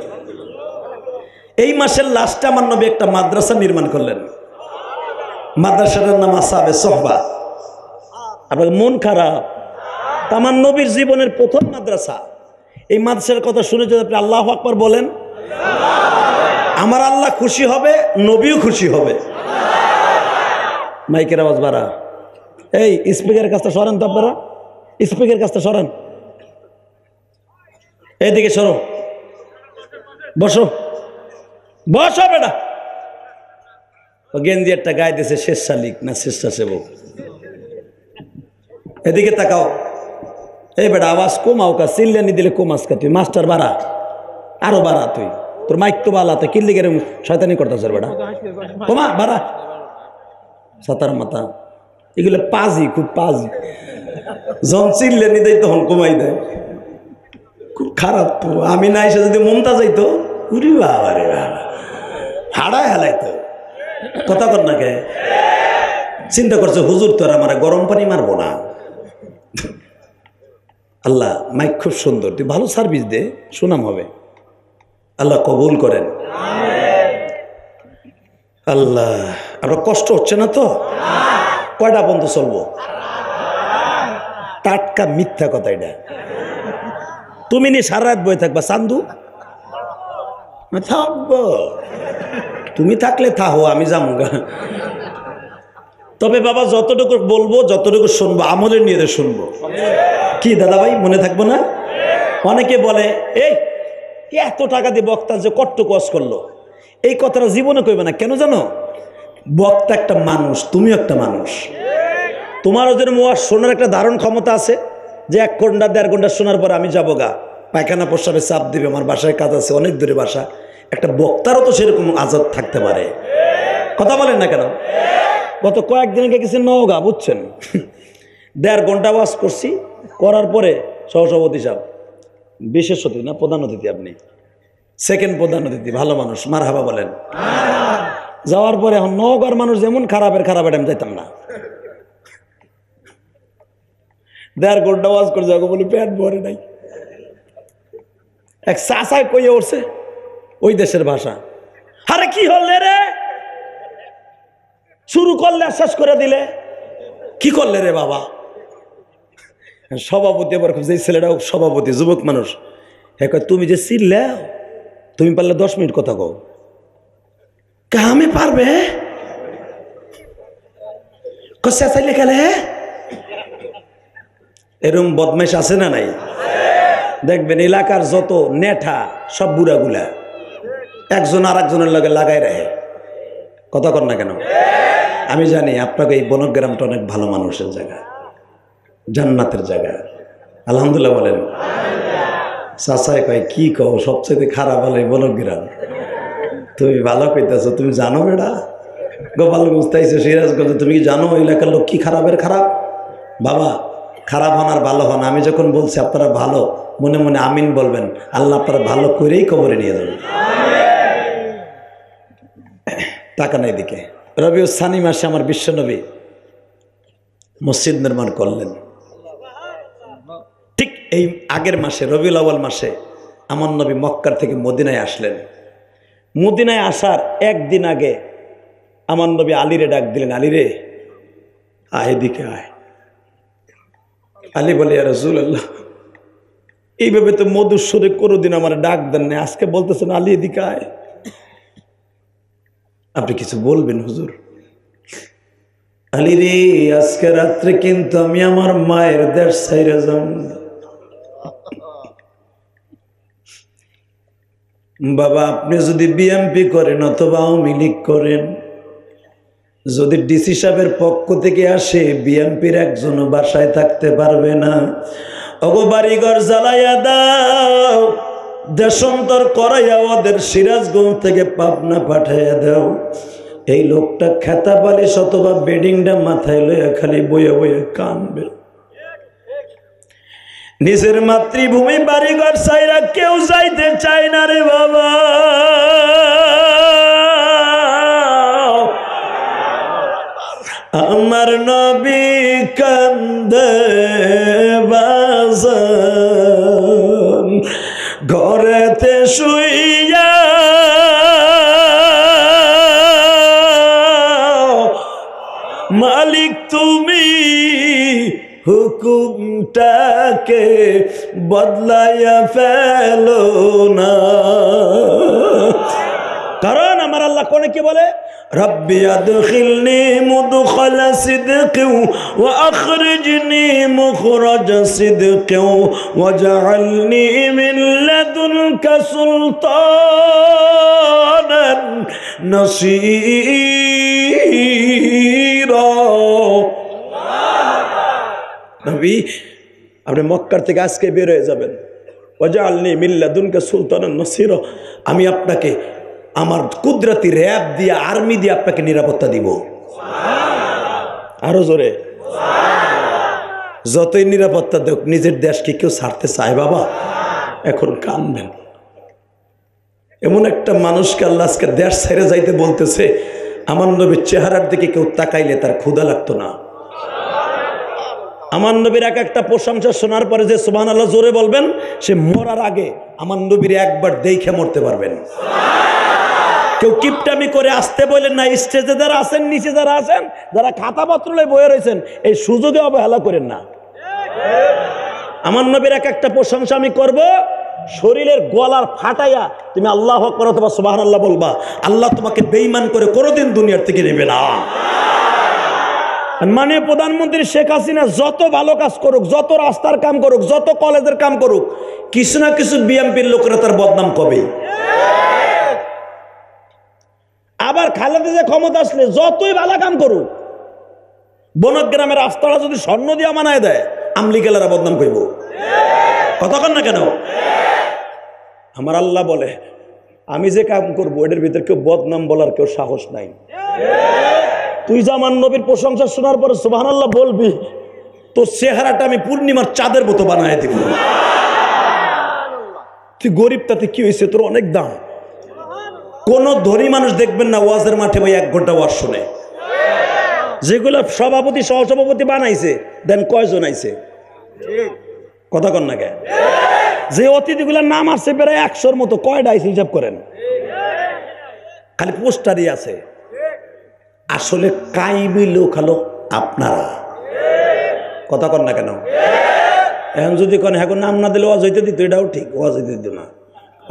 এই মাসের লাস্টে আমার নবী একটা মাদ্রাসা নির্মাণ করলেন, মাদ্রাসাটার নাম আসহাবে সোহবা। আপনার মন খারাপ, আমার নবীর জীবনের প্রথম মাদ্রাসা। এই মাদ্রাসার কথা শুনে যদি আপনি আল্লাহু আকবার বলেন, আমার আল্লাহ খুশি হবে, নবীও খুশি হবে। মাইকের আওয়াজ বাড়া, এই স্পিকারের কাছটা সরেন তো আপনারা, স্পিকারের কাছটা সরেন, এইদিকে সরো, বসো বসো বেটা। ও গেঞ্জি একটা গায়ে দিয়েছে, স্বেচ্ছালিক না স্বেচ্ছাসেবক। এদিকে তাকাও, এই বেটা আওয়াজ কমাও, কা চিল্লানি দিলে কমাস কা, তুই মাস্টার বাড়া, আরো বাড়া, তুই তোর মাইক তো বালা, তুই কিল্লি গেলে শয়তানি করতেছ বেটা, কমা বাড়া। সাতার মাথা এগুলো পাজি, খুব পাজি, যখন চিল্লানি দেয় তখন কমাই দেয়, খুব খারাপ। তো আমি না এসে যদি মমতা যাইতো, উরি বাবা রে বাবা, হাড়ায় হালাইতো। কথা কর না কে? চিন্তা করছে হুজুর তো আর আমার গরম পানি মারবো না। আল্লাহ মাইক খুব সুন্দর, তুই ভালো সার্ভিস দে, সুনাম হবে, আল্লাহ কবুল করেন। আল্লাহ, আপনার কষ্ট হচ্ছে না তো? কয়টা বন্ধ চলবো? টাটকা মিথ্যা কথা এটা। তুমি নি সারা রাত বয়ে থাকবা চান্দু? থাকবো, তুমি থাকলে থাকো, আমি যাবো গা। তবে বাবা যতটুকু বলবো, যতটুকু শুনবো, আমলের নিয়ে শুনবো। কি দাদা ভাই, মনে থাকবো না? অনেকে বলে এই এত টাকা দিয়ে বক্তা যে কট্ট কস করলো, এই কথাটা জীবনে কইবে না। কেন জানো? বক্তা একটা মানুষ, তুমিও একটা মানুষ। তোমারও যেন শোনার একটা ধারণ ক্ষমতা আছে যে 1 ঘন্টা 1.5 ঘন্টা শোনার পর আমি যাবো গা, পায়খানা প্রস্রাবে চাপ দিবে, আমার বাসায় কাজ আছে, অনেক দূরে বাসা। একটা বক্তারও তো সেরকম আজাদ থাকতে পারে। কথা বলেন না কেন? গত কয়েকদিন আগে গেছি নওগাঁ, বুঝছেন, 1.5 ঘন্টা ওয়াজ করছি, করার পরে সহসভাপতি সাহেব, বিশেষ অতিথি না প্রধান অতিথি, আপনি সেকেন্ড প্রধান অতিথি, ভালো মানুষ, মারহাবা বলেন। যাওয়ার পরে এখন নওগাঁর মানুষ যেমন খারাপের খারাপ, এটা আমি যাইতাম না। 1.5 ঘন্টা ওয়াজ করে যাবো বলি, পেট ভরে নাই। এক চাষায় কইয়ে উঠছে ওই দেশের ভাষা, আরে কি হলে রে, শুরু করলে শেষ করে দিলে, কি করলে রে বাবা। সভাপতি আবার যে ছেলেটাও সভাপতি, যুবক মানুষ, হ্যাঁ তুমি যে চিল্লে, তুমি পারলে 10 মিনিট কথা কও। কামে পারবে কষা চাইলে খেলে। এরকম বদমাইশ আছে না নাই? দেখবেন এলাকার যত নেঠা সব বুড়াগুলা একজন আর একজনের লগে লাগাই রাখে। কথা কর না কেন? আমি জানি আপনাকে এই বনগ্রামটা অনেক ভালো মানুষের জায়গা, জান্নাতের জায়গা। আলহামদুলিল্লাহ বলেন। চাচাই কয় কি কও, সবচেয়ে খারাপ হলো এই বনগ্রাম। তুমি ভালো কইতেছো, তুমি জানো বেড়া গোপালগঞ্জ তাইছো সিরাজগঞ্জ, তুমি কি জানো এলাকার লোক কি খারাপের খারাপ? বাবা খারাপ হন আর ভালো হন, আমি যখন বলছি আপনারা ভালো, মনে মনে আমিন বলবেন, আল্লাহ আপনারা ভালো করেই কবরে নিয়ে যাবেন। তাকান এদিকে, রবিউল সানি মাসে আমার বিশ্বনবী মসজিদ নির্মাণ করলেন। ঠিক এই আগের মাসে রবিউল আউয়াল মাসে আমার নবী মক্কার থেকে মদিনায় আসলেন। মদিনায় আসার একদিন আগে আমার নবী আলীরে ডাক দিলেন, আলী রে আয় এদিকে আয়। আলী বলে, ইয়া রাসূলুল্লাহ, এইভাবে তো মধুর সুরে কোনোদিন আমার ডাক দেন না, আজকে বলতেছেন আলী এদিকে আয়, আপনি কিছু বলবেন হুজুর? আলী রে, আজকে রাত্রে কিন্তু আমি আমার মায়ের দেশ ছাইরা যাব। বাবা আপনি যদি বিএমপি করেন অথবা আওয়ামী লীগ করেন, যদি ডিসি সাহেবের পক্ষ থেকে আসে, বিএমপির একজনও বাসায় থাকতে পারবে না। ওগো বাড়িঘর জ্বালাইয়া দাও, দেশান্তর করাইয়া ওদের সিরাজগঞ্জ থেকে পাবনা পাঠাইয়া দাও। এই লোকটা খেতা বালিশ অথবা বেডিংটা মাথায় লইয়া খালি বইয়া বইয়া কানবে। নিজের মাতৃভূমি বাড়িঘর চাইরা কেউ যাইতে চায় না রে বাবা। আমার নবী কান্দে বাজান ঘরেতে শুইয়া, মালিক তুমি হুকুমটাকে বদলাইয়া ফেলো না। কারণ আমার আল্লাহ কোনে কি বলে, রব্বি আদখিলনি মুদখালা সিদকিন ওয়া আখরিজনি মুখরাজা সিদকিন ওয়াজআলনি মিন লাদুনকা সুলতানান নাসীরা। নবী আপনি মক্কার থেকে আজকে বের হয়ে যাবেন, ওয়াজআলনি মিন লাদুনকা সুলতানান নাসীরা, আমি আপনাকে আমার কুদরতি র‍্যাব দিয়ে, আর্মি দিয়ে আপনাকে নিরাপত্তা দিব। আরো জোরে। যতই নিরাপত্তা দেখ, নিজের দেশকে কেউ ছাড়তে চায় বাবা? এখন কানবেন। এমন একটা মানুষকে আল্লাহ আজকে দেশ ছেড়ে যাইতে বলতেছে, আমার নবীর চেহারার দিকে কেউ তাকাইলে তার ক্ষুধা লাগতো না। আমার নবীর এক একটা প্রশংসা শোনার পরে যে সুবহানাল্লাহ জোরে বলবেন, সে মরার আগে আমার নবীর একবার দেখে মরতে পারবেন। কেউ কিপটামি করে আসতে বলেন না, স্টেজে যারা আছেন, নিচে যারা আছেন, যারা খাতাপত্র লয়ে বয়ে রয়েছেন, এই সুযোগে অবহেলা করেন না। আমার নবীর এক একটা প্রশংসা আমি করব, শরীরের গলার ফাটাইয়া তুমি আল্লাহু আকবার অথবা সুবহানাল্লাহ বলবা, আল্লাহ তোমাকে বেঈমান করে কোনোদিন দুনিয়ার থেকে নেবে না। মানে প্রধানমন্ত্রী শেখ হাসিনা যত ভালো কাজ করুক, যত রাস্তার কাম করুক, যত কলেজের কাম করুক, কিছু না কিছু বিএমপির লোকেরা তার বদনাম কবে। আবার খালেদা যে ক্ষমতা আসলে যতই ভালো কাম করুক, বনগ্রামের রাস্তাটা যদি স্বর্ণ দিয়ে মানায় দেয়, আমলিগেলারা বদনাম করব। কতক্ষণ না কেন? আমার আল্লাহ বলে, আমি যে কাম করবো এটার ভিতরে কেউ বদনাম বলার কেউ সাহস নাই। তুই যে আমার নবীর প্রশংসা শোনার পরে সুবহানাল্লাহ বলবি, তোর চেহারাটা আমি পূর্ণিমার চাঁদের মতো বানায় দিব। তুই গরিব, তাতে কি হয়েছে? তোর অনেক দাম। কোন ধনী মানুষ দেখবেন না ওয়াজের মাঠে ভাই 1 ঘন্টা ওয়াজ শুনে। যেগুলো সভাপতি সহসভাপতি বানাইছে, দেন কয়জন আইছে? কথা কন না কে? যে অতিথিগুলোর নাম আসছে প্রায় 100-র মতো, কয়টা আইছে হিসাব করেন? খালি পোস্টারই আছে। আসলে কাইমি লোক হলো আপনারা। কথা কন না কেন? এখন যদি কোন এখন নাম না দিলে ওয়াজ হইতে দিত, এটাও ঠিক, ওয়াজ হইতে দিত না।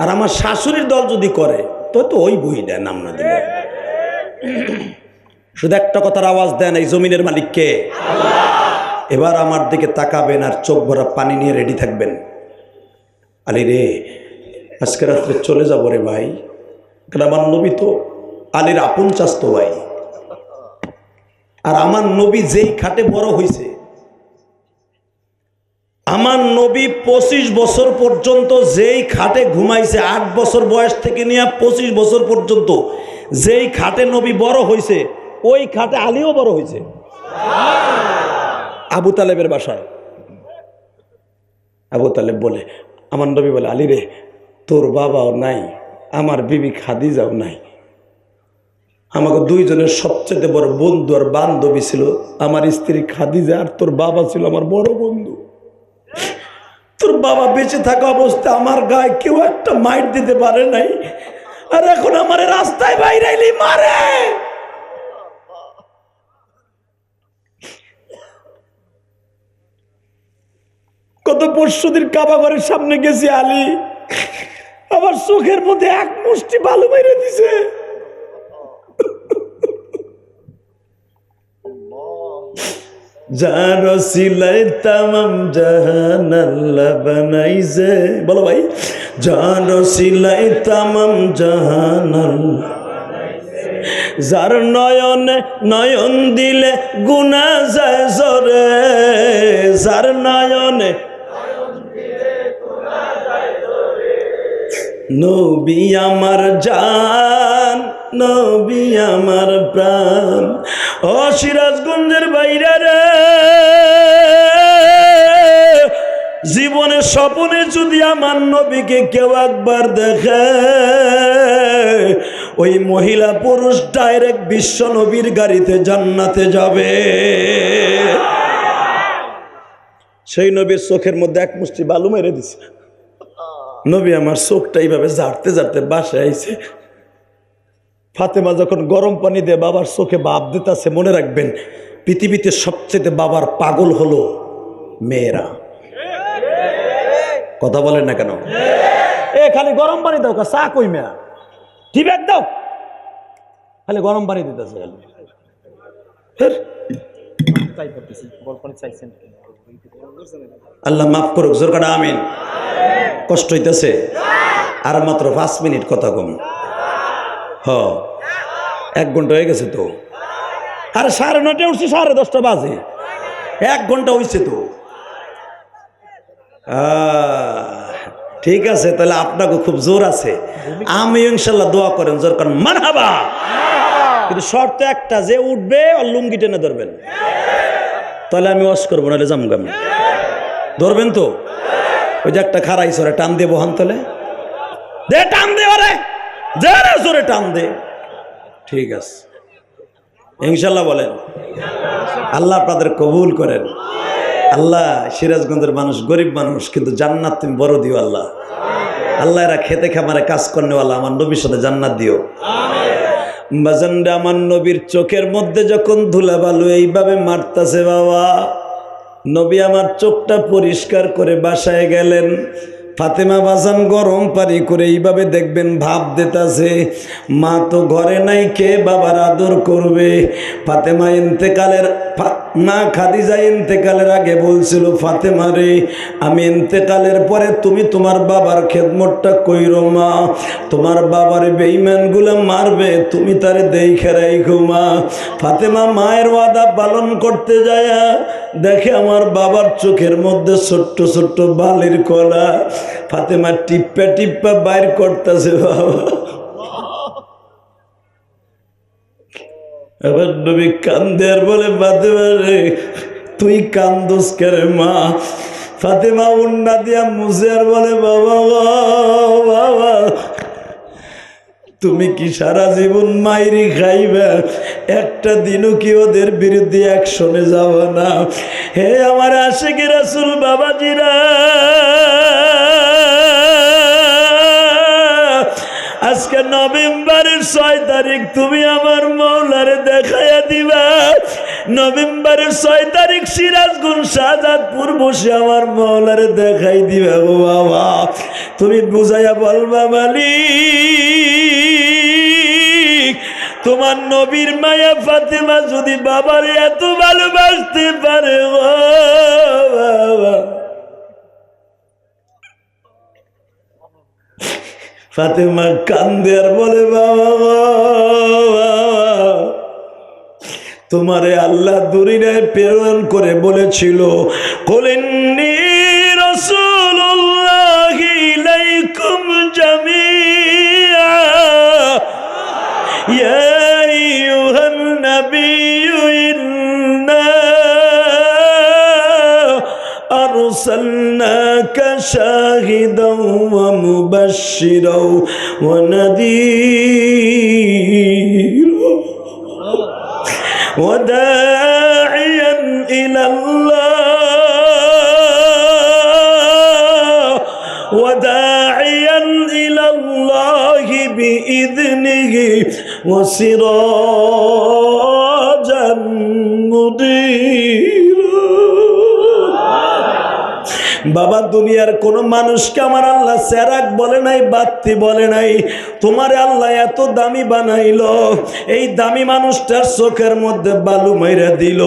আর আমার শাশুড়ির দল যদি করে তো ওই বই দেয় নাম না দিলে। শুধু একটা কথার আওয়াজ দেন, এই জমিনের মালিককে। এবার আমার দিকে তাকাবেন আর চোখ ভরা পানি নিয়ে রেডি থাকবেন। আলী রে, আজকে রাত্রে চলে যাবো রে ভাই। কারণ আমার নবী তো আলীর আপন চাস্তো ভাই। আর আমার নবী যেই খাটে বড় হয়েছে, আমার নবী 25 বছর পর্যন্ত যেই খাটে ঘুমাইছে, 8 বছর বয়স থেকে নিয়ে 25 বছর পর্যন্ত যেই খাটে নবী বড় হয়েছে, ওই খাটে আলীও বড় হয়েছে। আবু তালেবের বাসায় আবু তালেব বলে, আমার নবী বলে, আলী রে, তোর বাবাও নাই, আমার বিবি খাদিজাও নাই, আমাকে দুইজনের সবচেয়ে বড় বন্ধু আর বান্ধবী ছিল আমার স্ত্রী খাদিজা, আর তোর বাবা ছিল আমার বড় বন্ধু। তোর বাবা বেঁচে থাকা অবস্থায় আমার গায়ে কেউ একটা মাইট দিতে পারে নাই, আর এখন আমার রাস্তায় বাইরে মারে। গত পরশুদিন কাবা ঘরের সামনে গেছি আলী, আমার চোখের মধ্যে এক মুষ্টি বালু মেরে দিছে। যার সিলাই তামাম জাহান আল্লাহ বানাইছে, বলো ভাই, যার সিলাই তামাম জাহান আল্লাহ, যার নয়নে নয়ন দিলে গুনাহ যায় জরে, যার নয়নে নবী আমার জান, নবী আমার প্রাণ। ও সিরাজগঞ্জের বাইরে রে, জীবনের স্বপ্নে যদি আমার নবীকে কেউ একবার দেখে, ওই মহিলা পুরুষ ডাইরেক্ট বিশ্ব নবীর গাড়িতে জান্নাতে যাবে। সেই নবীর চোখের মধ্যে এক মুষ্টি বালু মেরে দিছে। নবী আমার চোখটা এইভাবে ঝাড়তে ঝাড়তে বাসায় আইছে। ফাতেমা যখন গরম পানি দিয়ে বাবার চোখে ভাপ দিতেছে, মনে রাখবেন পৃথিবীতে সবচেয়ে বাবার পাগল হলো মেয়েরা। কথা বলেন না কেন? এ খালি গরম পানি দাও, চা কই মেয়া, টি ব্যাগ দাও, খালি গরম পানি দিতেছে। আল্লাহ মাফ করুক, জোর কাটা আমিন। কষ্ট হইতেছে, আর মাত্র 5 মিনিট কথা কম। 1 ঘন্টা হয়ে গেছে তো, আর 9:30 উঠছি, 10:30 বাজে, 1 ঘন্টা হয়েছে তো। ঠিক আছে, তাহলে আপনাকে খুব জোর আছে। আমি ইনশাল্লাহ দোয়া করেন, জোর করেন মারহাবা। কিন্তু শর্ত একটা, যে উঠবে আর লুঙ্গি টেনে ধরবেন, তাহলে আমি ওয়াশ করবো, নাহলে জামগাম ধরবেন তো। ওই যে একটা খারাইছ, ওরা টান দিয়ে বহান, তাহলে দে টান দে, ওরে জোরে টান দে। ঠিক আছে, ইনশাল্লাহ বলেন। আল্লাহ আপনাদের কবুল করেন। আল্লাহ সিরাজগঞ্জের মানুষ গরিব মানুষ, কিন্তু জান্নাত তুমি বড় দিও আল্লাহ। আল্লাহ এরা খেতে খামারে কাজ করেওয়ালা, আমার নবীর সাথে জান্নাত দিও। বাজানরা, আমার নবীর চোখের মধ্যে যখন ধুলা বালু এইভাবে মারতাছে বাবা, নবী আমার চোখটা পরিষ্কার করে বাসায় গেলেন। ফাতেমা বাজান গরম পানি করে এইভাবে দেখবেন ভাব দিতেছে, মা তো ঘরে নাই, কে বাবার আদর করবে? ফাতেমা ইন্তেকালের মা খাদিজা ইন্তেকালের আগে বলছিল, ফাতেমা রে, আমি ইন্তেকালের পরে তুমি তোমার বাবার খেদমতটা কইরো মা, তোমার বাবার বেঈমানগুলো মারবে, তুমি তারে দেইখা রাইখো মা। ফাতেমা মায়ের ওয়াদা পালন করতে যায় দেখে আমার বাবার চোখের মধ্যে ছোট্ট ছোট্ট বালির কলা। ফাতেমা টিপ্পা টিপ্পা বাইর করতেছে বাবা। এবার নবী কান্দে আর বলে, ফাতেমা রে, তুই কান্দোস করে মা? ফাতেমা উন্না দিয়া মুছে আর বলে, বাবা বাবা, তুমি কি সারা জীবন মাইরি খাইবা? একটা দিনও কি ওদের বিরুদ্ধে অ্যাকশনে যাব না? হে আমার আশিকি রাসূল বাবাজিরা, আজকে নভেম্বরের 6 তারিখ তুমি আমার মৌলারে দেখাইয়া দিবা। নভেম্বরের 6 তারিখ সিরাজগঞ্জ শাহজাদপুর বসে আমার মৌলারে দেখাই দিবা গো বাবা। তুমি বুঝাইয়া বলবা, মালিক, তোমার নবীর মায়া ফাতেমা যদি বাবার এত ভালোবাসতে পারে গো বাবা। ফাতেমা কান্দে আর বলে, বাবা তোমারে আল্লাহ দুনিয়ায় প্রেরণ করে বলেছিল, কুলিন্নী রাসূলুল্লাহি ইলাইকুম জামিআ ইয়া আইয়ুহান নাবিয়্যু ইন্না আরসালনাকা শাহিদাও ওয়া মুবাশশিরাও ওয়া নাযীরা وداعيا إلى الله بإذنه وسراجا منيرا বাবা দুনিয়ার কোন মানুষকে আমার আল্লাহ চেরাগ বলে নাই, বাতি বলে নাই। তোমারে আল্লাহ এত দামি বানাইলো, এই দামি মানুষটার চোখের মধ্যে বালু মাইরা দিল।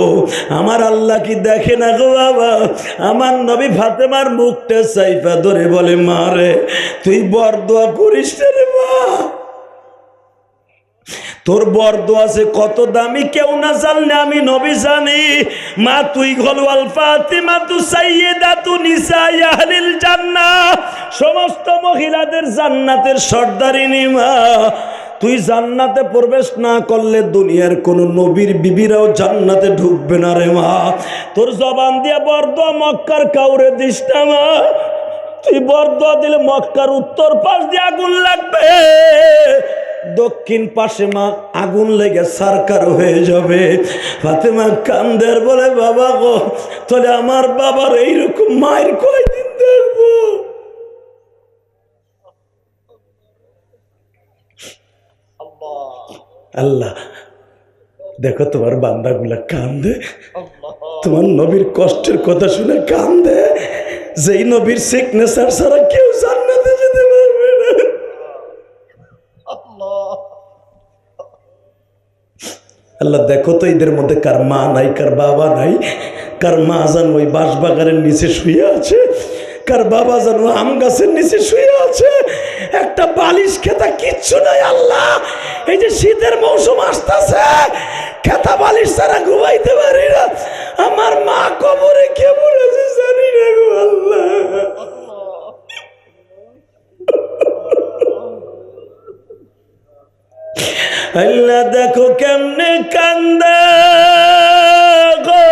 আমার আল্লাহ কি দেখে না গো বাবা? আমার নবী ফাতেমার মুখটা চাইপা ধরে বলে, মা রে তুই বরদোয়া করিস রে মা, তোর বরদোয়া আছে কত দামি কেউ না জানলে আমি নবী জানি। মা তুই হলো আল ফাতিমা তু সাইয়্যিদাতু নিসাই আহলিল জান্নাহ, সমস্ত মহিলাদের জান্নাতের সর্দারিনী মা। তুই জান্নাতে প্রবেশ না করলে দুনিয়ার কোন নবীর বিবিরাও জান্নাতে ঢুকবে না রে মা। তোর জবান দিয়ে বরদোয়া মক্কার কাউরে দিস না মা। তুই বরদোয়া দিলে মক্কার উত্তর পাশ দিয়ে আগুন লাগবে, দক্ষিণ পাশে মা আগুন লেগে সারকার হয়ে যাবে। ফাতেমা কান্দের বলে, বাবা গো তাহলে আমার বাবার এইরকম মায়ের কয়দিন দেখবো? আল্লাহ দেখো তোমার বান্দাগুলা কান্দে, তোমার নবীর কষ্টের কথা শুনে কান্দে, যেই নবীর সিগনেচার ছাড়া কেউ জান্নাতে যেতে পারবে না। আল্লাহ দেখো তো এদের মধ্যে কার মা নাই, কার বাবা নাই, কার মা জানো ওই বাঁশবাগানের নিচে শুয়ে আছে, কার বাবা জানো আম গাছের নিচে শুয়ে আছে, একটা বালিশ খেতা কিচ্ছু নাই। আল্লাহ এই যে শীতের মৌসুম আসতেছে, খেতা বালিশ ছাড়া ঘুমাইতে পারি না। আমার মা কবরে কেমন আছে জানি না গো আল্লাহ। আল্লাহ দেখো কেমনে কান্দে গো,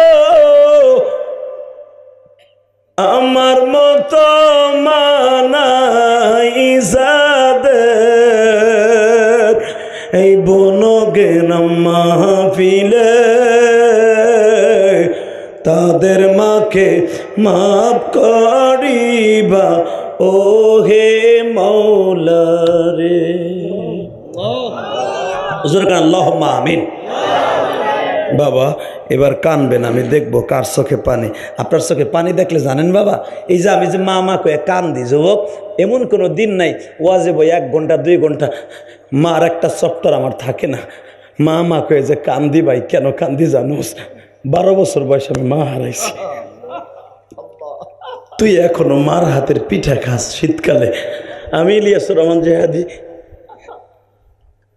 আমার মতো মানাই যাদের এই বনগেন মাহফিলে, তাদের মাকে মাফ করিবা ও হে মৌলা রে। আল্লাহুম্মা আমিন। বাবা এবার কানবেন, আমি দেখবো কার চোখে পানি। আপনার চোখে পানি দেখলে জানেন বাবা, এই যে আমি যে মা মা কয়ে কান্দি যুবক, এমন কোনো দিন নাই ওয়াজে বই 1 ঘন্টা 2 ঘন্টা মার একটা চপ্টার আমার থাকে না। মা মা কয়ে যে কান্দি ভাই, কেন কান্দি জানোস? 12 বছর বয়সে আমি মা হারাইছি। তুই এখনো মার হাতের পিঠা খাস শীতকালে। আমি ইলিয়াসুর রহমান জেহাদি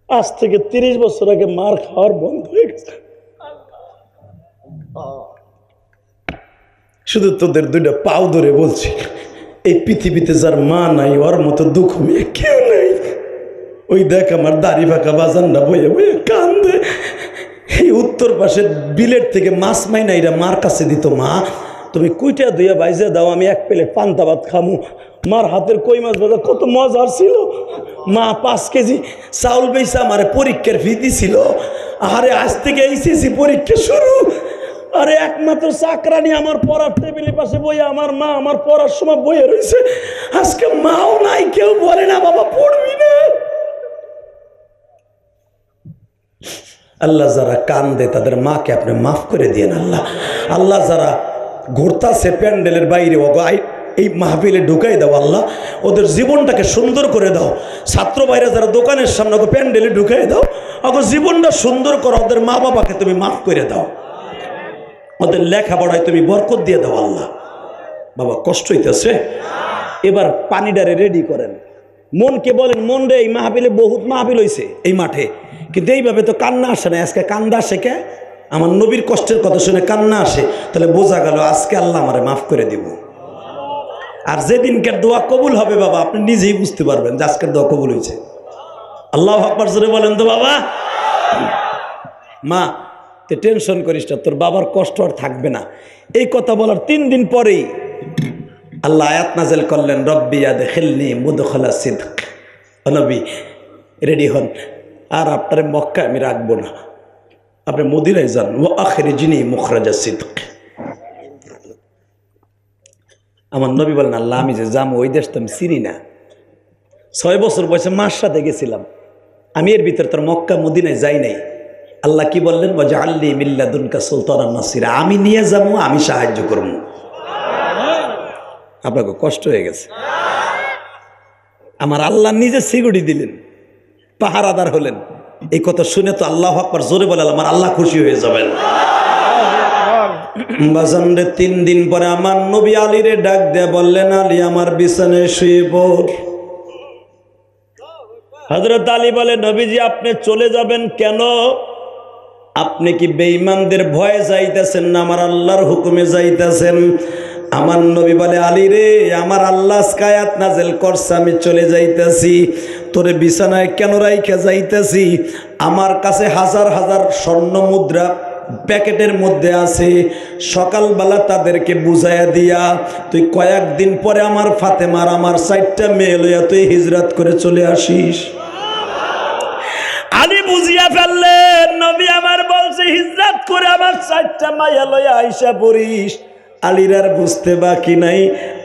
আজ থেকে 30 বছর আগে মার খাওয়ার বন্ধ হয়ে গেছে। শুধু তোদের 2টা পাও ধরে বলছি, এই পৃথিবীতে যার মা নাই ওর মতো দুঃখ মেয়ে কেউ নাই। ওই দেখ আমার দাড়ি ফাঁকা বাজানটা বইয়ে বইয়ে কান্দে। এই উত্তর পাশে বিলেট থেকে মাছ মাইনাইরা মার কাছে দিত, মা তুমি কুইটা ধুইয়া বাইজে দাও, আমি 1 প্লেট পান্তা ভাত খামু। মার হাতের কই মাছ ভাজা কত মজার ছিল। মা 5 কেজি চাউল বেচা আমারে পরীক্ষার ফি দিছিল। আরে আজ থেকে এইচএসসি পরীক্ষা শুরু। আরে একমাত্র চাকরানি আমার পড়ার টেবিলের পাশে বইয়া আমার মা আমার পড়ার সময় বইয়ে রয়েছে। আজকে মাও নাই, কেউ বলে না বাবা পড়বি না। আল্লাহ যারা কান্দে তাদের মাকে আপনি মাফ করে দিয়েন আল্লাহ। আল্লাহ যারা ঘুরতাছে প্যান্ডেলের বাইরে এই মাহফিলে ঢুকাই দাও আল্লাহ, ওদের জীবনটাকে সুন্দর করে দাও। ছাত্র ভাইরা যারা দোকানের সামনে ওকে প্যান্ডেলে ঢুকাই দাও, ওদের জীবনটা সুন্দর করো। ওদের মা বাবাকে তুমি মাফ করে দাও, ওদের লেখাপড়ায় তুমি বরকত দিয়ে দাও আল্লাহ। বাবা কষ্ট হইতেছে, এবার পানিডারে রেডি করেন। মনকে বলেন, মন রে এই মাহফিলে বহুত মাহফিল হয়েছে এই মাঠে, কিন্তু এইভাবে তো কান্না আসে না। আজকে কান্দা আসে কে? আমার নবীর কষ্টের কথা শুনে কান্না আসে, তাহলে বোঝা গেল আজকে আল্লাহ আমারে মাফ করে দিব। আর যেদিনকার দোয়া কবুল হবে বাবা, আপনি নিজেই বুঝতে পারবেন যে আজকের দোয়া কবুল হয়েছে। আল্লাহু আকবার জোরে বলেন তো বাবা। মা তুই টেনশন করিস না, তোর বাবার কষ্ট আর থাকবে না। এই কথা বলার 3 দিন পরেই আল্লাহ আয়াত নাযিল করলেন, রব্বি আদখিলনি মুদখালা সিদক। নবী রেডি হন, আর আপনার মক্কায় আমি রাখবো না, আপনি মদিনায় যান। ওয়া আখরিজনি মুখরাজা সিদক। আমার নবী বলেন, আল্লাহ আমি যে যাবো ওই দেশ তো আমি চিনি না, 6 বছর বয়সে মার সাথে গেছিলাম, আমি এর ভিতরে তোর মক্কা মদিনায় যাই নাই। আল্লাহ কি বললেন, ওয়াজআলনি মিন লাদুনকা সুলতানান নাসিরা, আমি নিয়ে যাবো, আমি সাহায্য করবো। আপনাকে কষ্ট হয়ে গেছে, আমার আল্লাহ নিজে সিকিউরিটি দিলেন, পাহারাদার হলেন। এই কথা শুনে তো আল্লাহু আকবার জোরে বলে আমার আল্লাহ খুশি হয়ে যাবেন। বাজানরে 3 দিন পরে আমার নবী আলীরে ডাক দিয়ে বললেন, আলী আমার বিছানায় শুয়ে পড়। হযরত আলী বলে, নবীজি আপনি চলে যাবেন কেন? আপনি কি বেঈমানদের ভয়ে যাইতেছেন না আমার আল্লাহর হুকুমে যাইতেছেন? আমার নবী বলে, আলী রে, আমার আল্লাহ আয়াত নাযিল করছে, আমি চলে যাইতেছি। তোরে বিছানায় কেন রাইখা যাইতেছি? আমার কাছে হাজার হাজার স্বর্ণ মুদ্রা প্যাকেটের মধ্যে আছে, সকালবেলা তাদেরকে বুঝাইয়া দিয়া তুই কয়েকদিন পরে আমার ফাতেমার আমার 4টা মেয়ে লইয়া তুই হিজরত করে চলে আসিস। আলী বুঝিয়া ফেললেন, নবী আমার বলছে হিজরত করে আমার 4টা মাইয়া লইয়া আইসা পড়িস। আলীর আর বুঝতে বাকি নাই,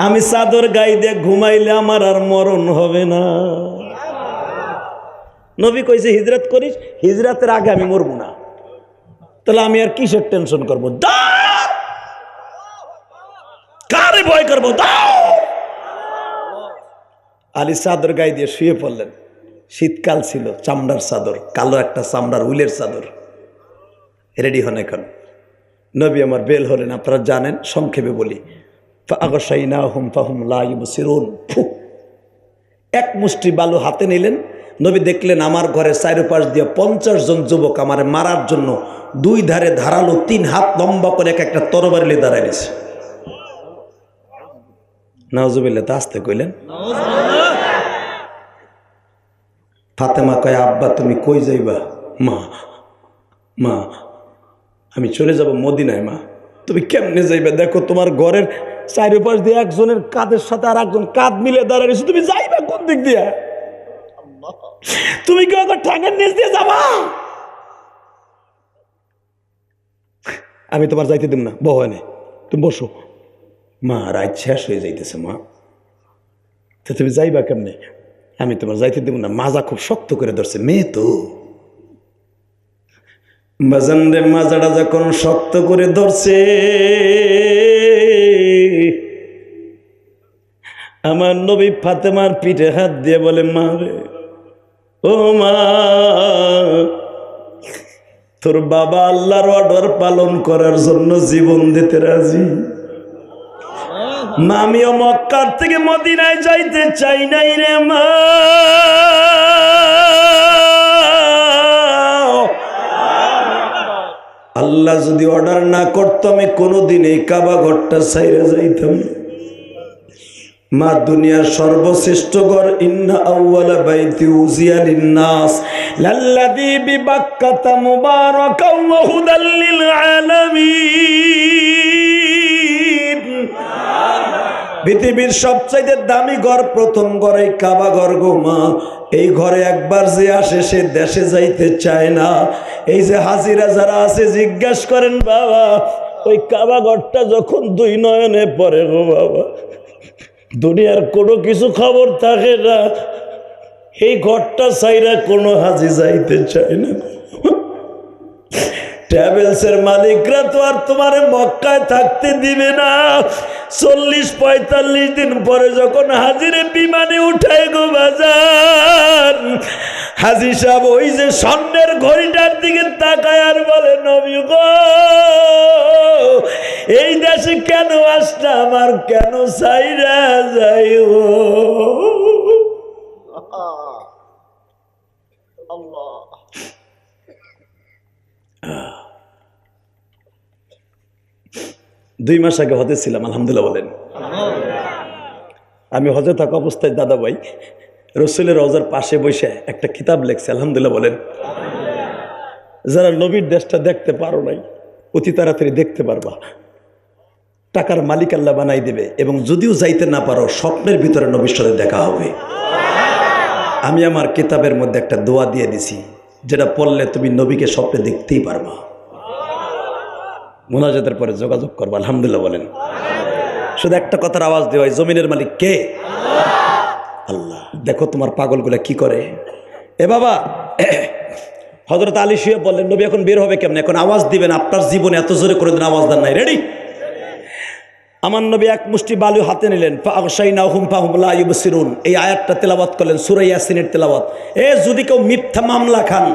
আমি চাদর গায়ে দিয়ে ঘুমাইলে আমার আর মরণ হবে না। নবী কইছে হিজরত করিস, হিজরতের আগে আমি মরবো না, তাহলে আমি আর কিসের টেনশন করবো? কারে ভয় করবো? আলী চাদর গায়ে দিয়ে শুয়ে পড়লেন। শীতকাল ছিল, চামড়ার চাদর, কালো একটা চামড়ার উলের চাদর। রেডি হন এখন। নবী আমার বেল হলেন, আপনারা জানেন, সংক্ষেপে বলি। ফাগশাইনাহুম ফাহুম লা ইবসিরুন। এক মুষ্টি বালু হাতে নিলেন। নবী দেখলেন আমার ঘরের চারপাশ দিয়ে 50 জন যুবক আমারে মারার জন্য 2 ধারে ধারালো 3 হাত লম্বা করে একটা তরবারি নিয়ে দাঁড়ায় গেছে। নাউজুবিল্লাহ, তা আসতে কইলেন। ফাতেমা কয়, আব্বা তুমি কই যাইবা? মা মা আমি চলে যাব মদিনায়। মা তুমি কেমনে যাইবা? দেখো তোমার ঘরের চারপাশ দিয়ে একজনের কাঁধের সাথে আর একজন কাঁধ মিলে দাঁড়ায় রয়েছে, তুমি যাইবা কোন দিক দিয়ে? তুমি কি ওদের ঠ্যাঙের নিচ দিয়ে যাবা? আমি তোমার যাইতে দিব না, বহনে তুমি বসো। মা রাত শেষ হয়ে যাইতেছে, মা তো তুমি যাইবা কেমনে? আমি তোমার যাইতে দেব না। মাজা খুব শক্ত করে ধরছে, মেয়ে তো। বাজান রে, মাজাটা যখন শক্ত করে ধরছে, আমার নবী ফাতেমার পিঠে হাত দিয়ে বলে, মা রে, ও মা, তোর বাবা আল্লাহর অর্ডার পালন করার জন্য জীবন দিতে রাজি। মা আমিও মক্কার থেকে মদিনায় যাইতে চাই নাই রে মা। আল্লাহ যদি অর্ডার না করতো আমি কোনোদিন এই কাবা ঘরটা ছাইরা যাইতাম না। মা দুনিয়ার সর্বশ্রেষ্ঠ ঘর, ইন্না আউওয়ালা বাইতি উযিয়া লিন-নাস লাল্লাযী বিবাক্কাতা মুবারাকাও ওয়া হুদাল লিল আলামিন। পৃথিবীর সবচাইতে দামি ঘর, প্রথম ঘর এই কাবা ঘর গো মা। এই ঘরে একবার যে আসে সে দেশে যাইতে চায় না। এই যে হাজিরা যারা আছে জিজ্ঞাসা করেন বাবা, ওই কাবা ঘরটা যখন 2 নয়নে পড়ে গো বাবা, দুনিয়ার কোনো কিছু খবর থাকে না, এই ঘরটা ছাইরা কোনো হাজি যাইতে চায় না। ট্রাভেলসের মালিকরা তো আর তোমার মক্কায় থাকতে দিবে না। 40-45 দিন পরে যখন হাজিরে বিমানে উঠায় গো বাজার, হাজি সাহেব ওই যে স্বর্ণের ঘড়িটার দিকে তাকায় আর বলে, নবী গো, এই দেশে কেন আসলাম আর কেন ছাইরা যাইব? 2 মাস আগে হজে ছিলাম, আলহামদুলিল্লাহ বলেন। আমি হজে থাকা অবস্থায় দাদা ভাই রসুলের রওজার পাশে বসে একটা কিতাব লেখছে, আলহামদুলিল্লাহ বলেন। যারা নবীর দেশটা দেখতে পারো নাই, অতি তাড়াতাড়ি দেখতে পারবা। টাকার মালিক আল্লাহ বানাই দেবে, এবং যদিও যাইতে না পারো স্বপ্নের ভিতরে নবীর সাথে দেখা হবে। আমি আমার কিতাবের মধ্যে একটা দোয়া দিয়ে দিছি, যেটা পড়লে তুমি নবীকে স্বপ্নে দেখতেই পারবা। মুনাজাতের পরে যোগাযোগ করবা, আলহামদুলিল্লাহ বলেন। শুধু একটা কথার আওয়াজ দেওয়া, জমিনের মালিক কে? আল্লাহ। দেখো তোমার পাগলগুলা কি করে। এ বাবা, হযরত আলী শুয়ে বললেন নবী এখন বের হবে কেমন? এখন আওয়াজ দিবেন, আপনার জীবনে এত জোরে করে দেন আওয়াজ দেন নাই। রেডি? আমার নবী এক মুষ্টি বালু হাতে নিলেন, ফাগশাইনাহুম ফাহুম লা ইউবসিরুন, এই আয়াতটা তেলাওয়াত করলেন, সূরা ইয়াসিনের তেলাওয়াত। যদি কেউ মিথ্যা মামলা খান,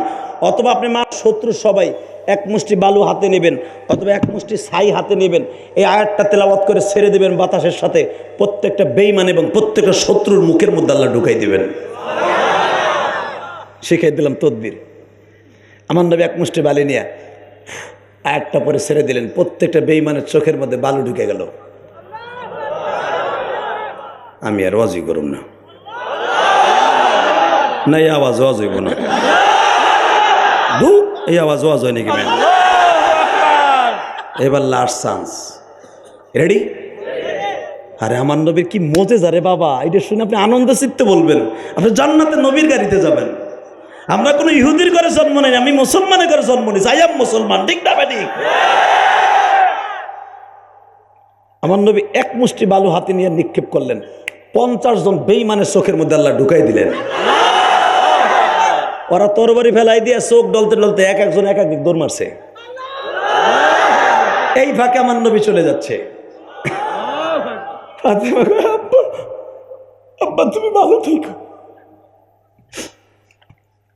অথবা আপনি শত্রু সবাই এক মুষ্টি বালু হাতে নেবেন, অথবা এক মুষ্টি ছাই হাতে নেবেন, এই আয়াতটা তেলাওয়াত করে ছেড়ে দেবেন বাতাসের সাথে, প্রত্যেকটা বেঈমান এবং প্রত্যেকটা শত্রুর মুখের মধ্যে আল্লাহ ঢুকাই দিবেন। শিখাই দিলাম তদবির। আমার নবী এক মুষ্টি বালি নিয়ে আয়াতটা পরে ছেড়ে দিলেন, প্রত্যেকটা বেঈমানের চোখের মধ্যে বালু ঢুকে গেল। আমি আর ওয়াজই করুম না, না এই আওয়াজ ওয়াজ হইব না। এই আওয়াজ ওয়াজ হয় নাকি? এবার লাস্ট চান্স। রেডি? আরে আমার নবীর কি মজেজা রে বাবা, এটা শুনে আপনি আনন্দ চিত্তে বলবেন, আপনি জান্নাতে নবীর গাড়িতে যাবেন। আমরা কোনো ইহুদির ঘরে জন্ম নেই, আমি মুসলমানের ঘরে জন্ম নিয়েছি। আই এম মুসলমান, ঠিক না ভাই? আমার নবী এক মুষ্টি বালু হাতে নিয়ে নিক্ষেপ করলেন, 50 জন বেঈমানের চোখের মধ্যে আল্লাহ ঢুকাই দিলেন। ওরা তরবারি ফেলাই দিয়ে চোখ ডলতে ডলতে এক একজন এক এক দৌড় মারছে। এই ফাঁকে আমার নবী চলে যাচ্ছে। আব্বা তুমি ভালো থেকো।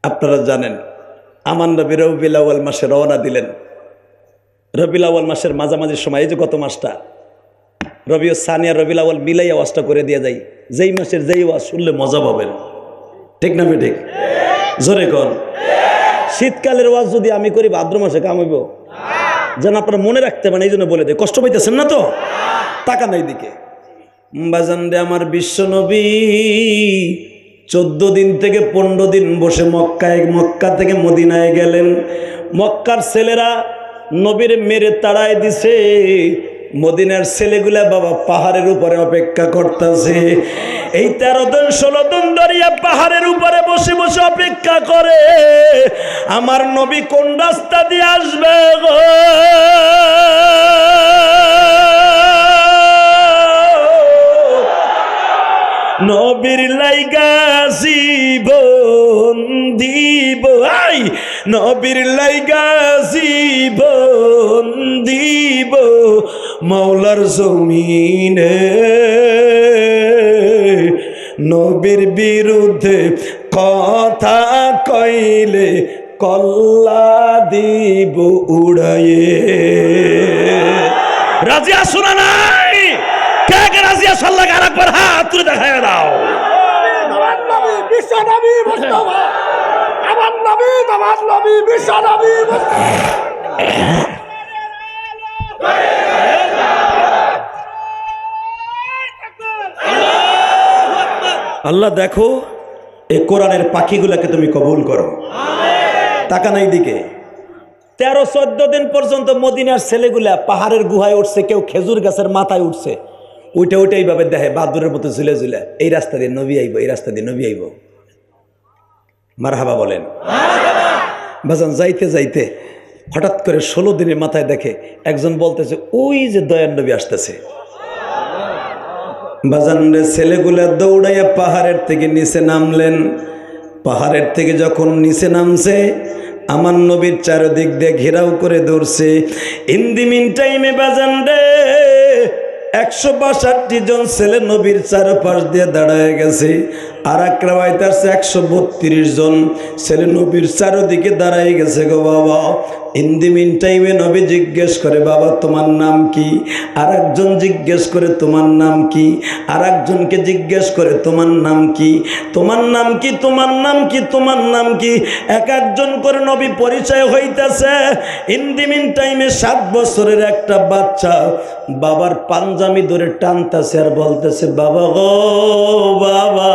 আপনারা জানেন আমার নবী রবিউল আউয়াল মাসে রওনা দিলেন। রবিউল আউয়াল মাসের মাঝামাঝি সময়, এই যে গত মাসটা রবিউল সানি আর রবিউল আউয়াল মিলাই আওয়াজটা করে দিয়ে যাই, যেই মাসের যেই আওয়াজ শুনলে মজা পাবেন, ঠিক না ঠিক? জোরে কোন। শীতকালের ওয়াজ যদি আমি করি ভাদ্র মাসে কাম হইব? যেন আপনারা মনে রাখতে পারেন, এই জন্য বলে দেয়। কষ্ট পাইতেছেন না তো? টাকা নাই দিকে বাজান রে। আমার বিশ্ব নবী 14 দিন থেকে 15 দিন বসে মক্কা থেকে মদিনায় গেলেন। মক্কার ছেলেরা নবীর মেরে তাড়ায় দিছে, মদিনার ছেলেগুলা বাবা পাহাড়ের উপরে অপেক্ষা করতেছে। এই 13 দিন 16 দিন ধরিয়া পাহাড়ের উপরে বসে বসে অপেক্ষা করে আমার নবী কোন রাস্তা দিয়ে আসবে গো। নবীর লাইগা জীবন দিব, আই নবীর লাইগা জীবন দিব মাওলার জমিনে, নবীর বিরুদ্ধে কথা কইলে কল্লা দিব উড়াইয়ে। রাজি আছো না নাই? কে কে রাজি আছো? আল্লাহ আরেকবার হাত তুলে দেখায় দাও। আমার নবী বিশ্ব নবী মুস্তাফা, আমার নবী তোমার নবী বিশ্ব নবী মুস্তাফা। আল্লাহ দেখো এই কোরআনের পাখিগুলাকে তুমি কবুল করো। টাকা নাই দিকে 13-14 দিন পর্যন্ত মদিনার ছেলেগুলা পাহাড়ের গুহায় উঠছে, কেউ খেজুর গাছের মাথায় উঠছে, ওইটা এইভাবে দেখে বাদুরের মতো ঝুলে ঝুলে, এই রাস্তা দিয়ে নবী আইব, এই রাস্তা দিয়ে নবী আইব। মারহাবা বলেন। বাজান যাইতে যাইতে হঠাৎ করে 16 দিনের মাথায় দেখে একজন বলতেছে ওই যে দয়ার নবী আসতেছে। বাজানরে ছেলেগুলা দৌড়াইয়া পাহাড়ের থেকে নিচে নামলেন। পাহাড়ের থেকে যখন নিচে নামছে আমার নবীর চারদিক দিয়ে ঘেরাও করে ধরছে। ইন দি মিন টাইমে বাজানরে 162 জন ছেলে নবীর চারপাশ দিয়ে দাঁড়ায় গেছে। আর এক রাওয়ায়াতে আছে 132 জন ছেলে নবীর চারদিকে দাঁড়ায় গেছে গো বাবা। ইন দি মিন টাইমে নবী জিজ্ঞেস করে বাবা তোমার নাম কি? আর একজন জিজ্ঞেস করে তোমার নাম কি? আর একজনকে জিজ্ঞেস করে তোমার নাম কি? তোমার নাম কি? তোমার নাম কি? তোমার নাম কি? এক একজন করে নবী পরিচয় হইতেছে। ইন দি মিন টাইমে 7 বছরের একটা বাচ্চা বাবার পাঞ্জাবি ধরে টানতেছে আর বলতেছে বাবা গো বাবা।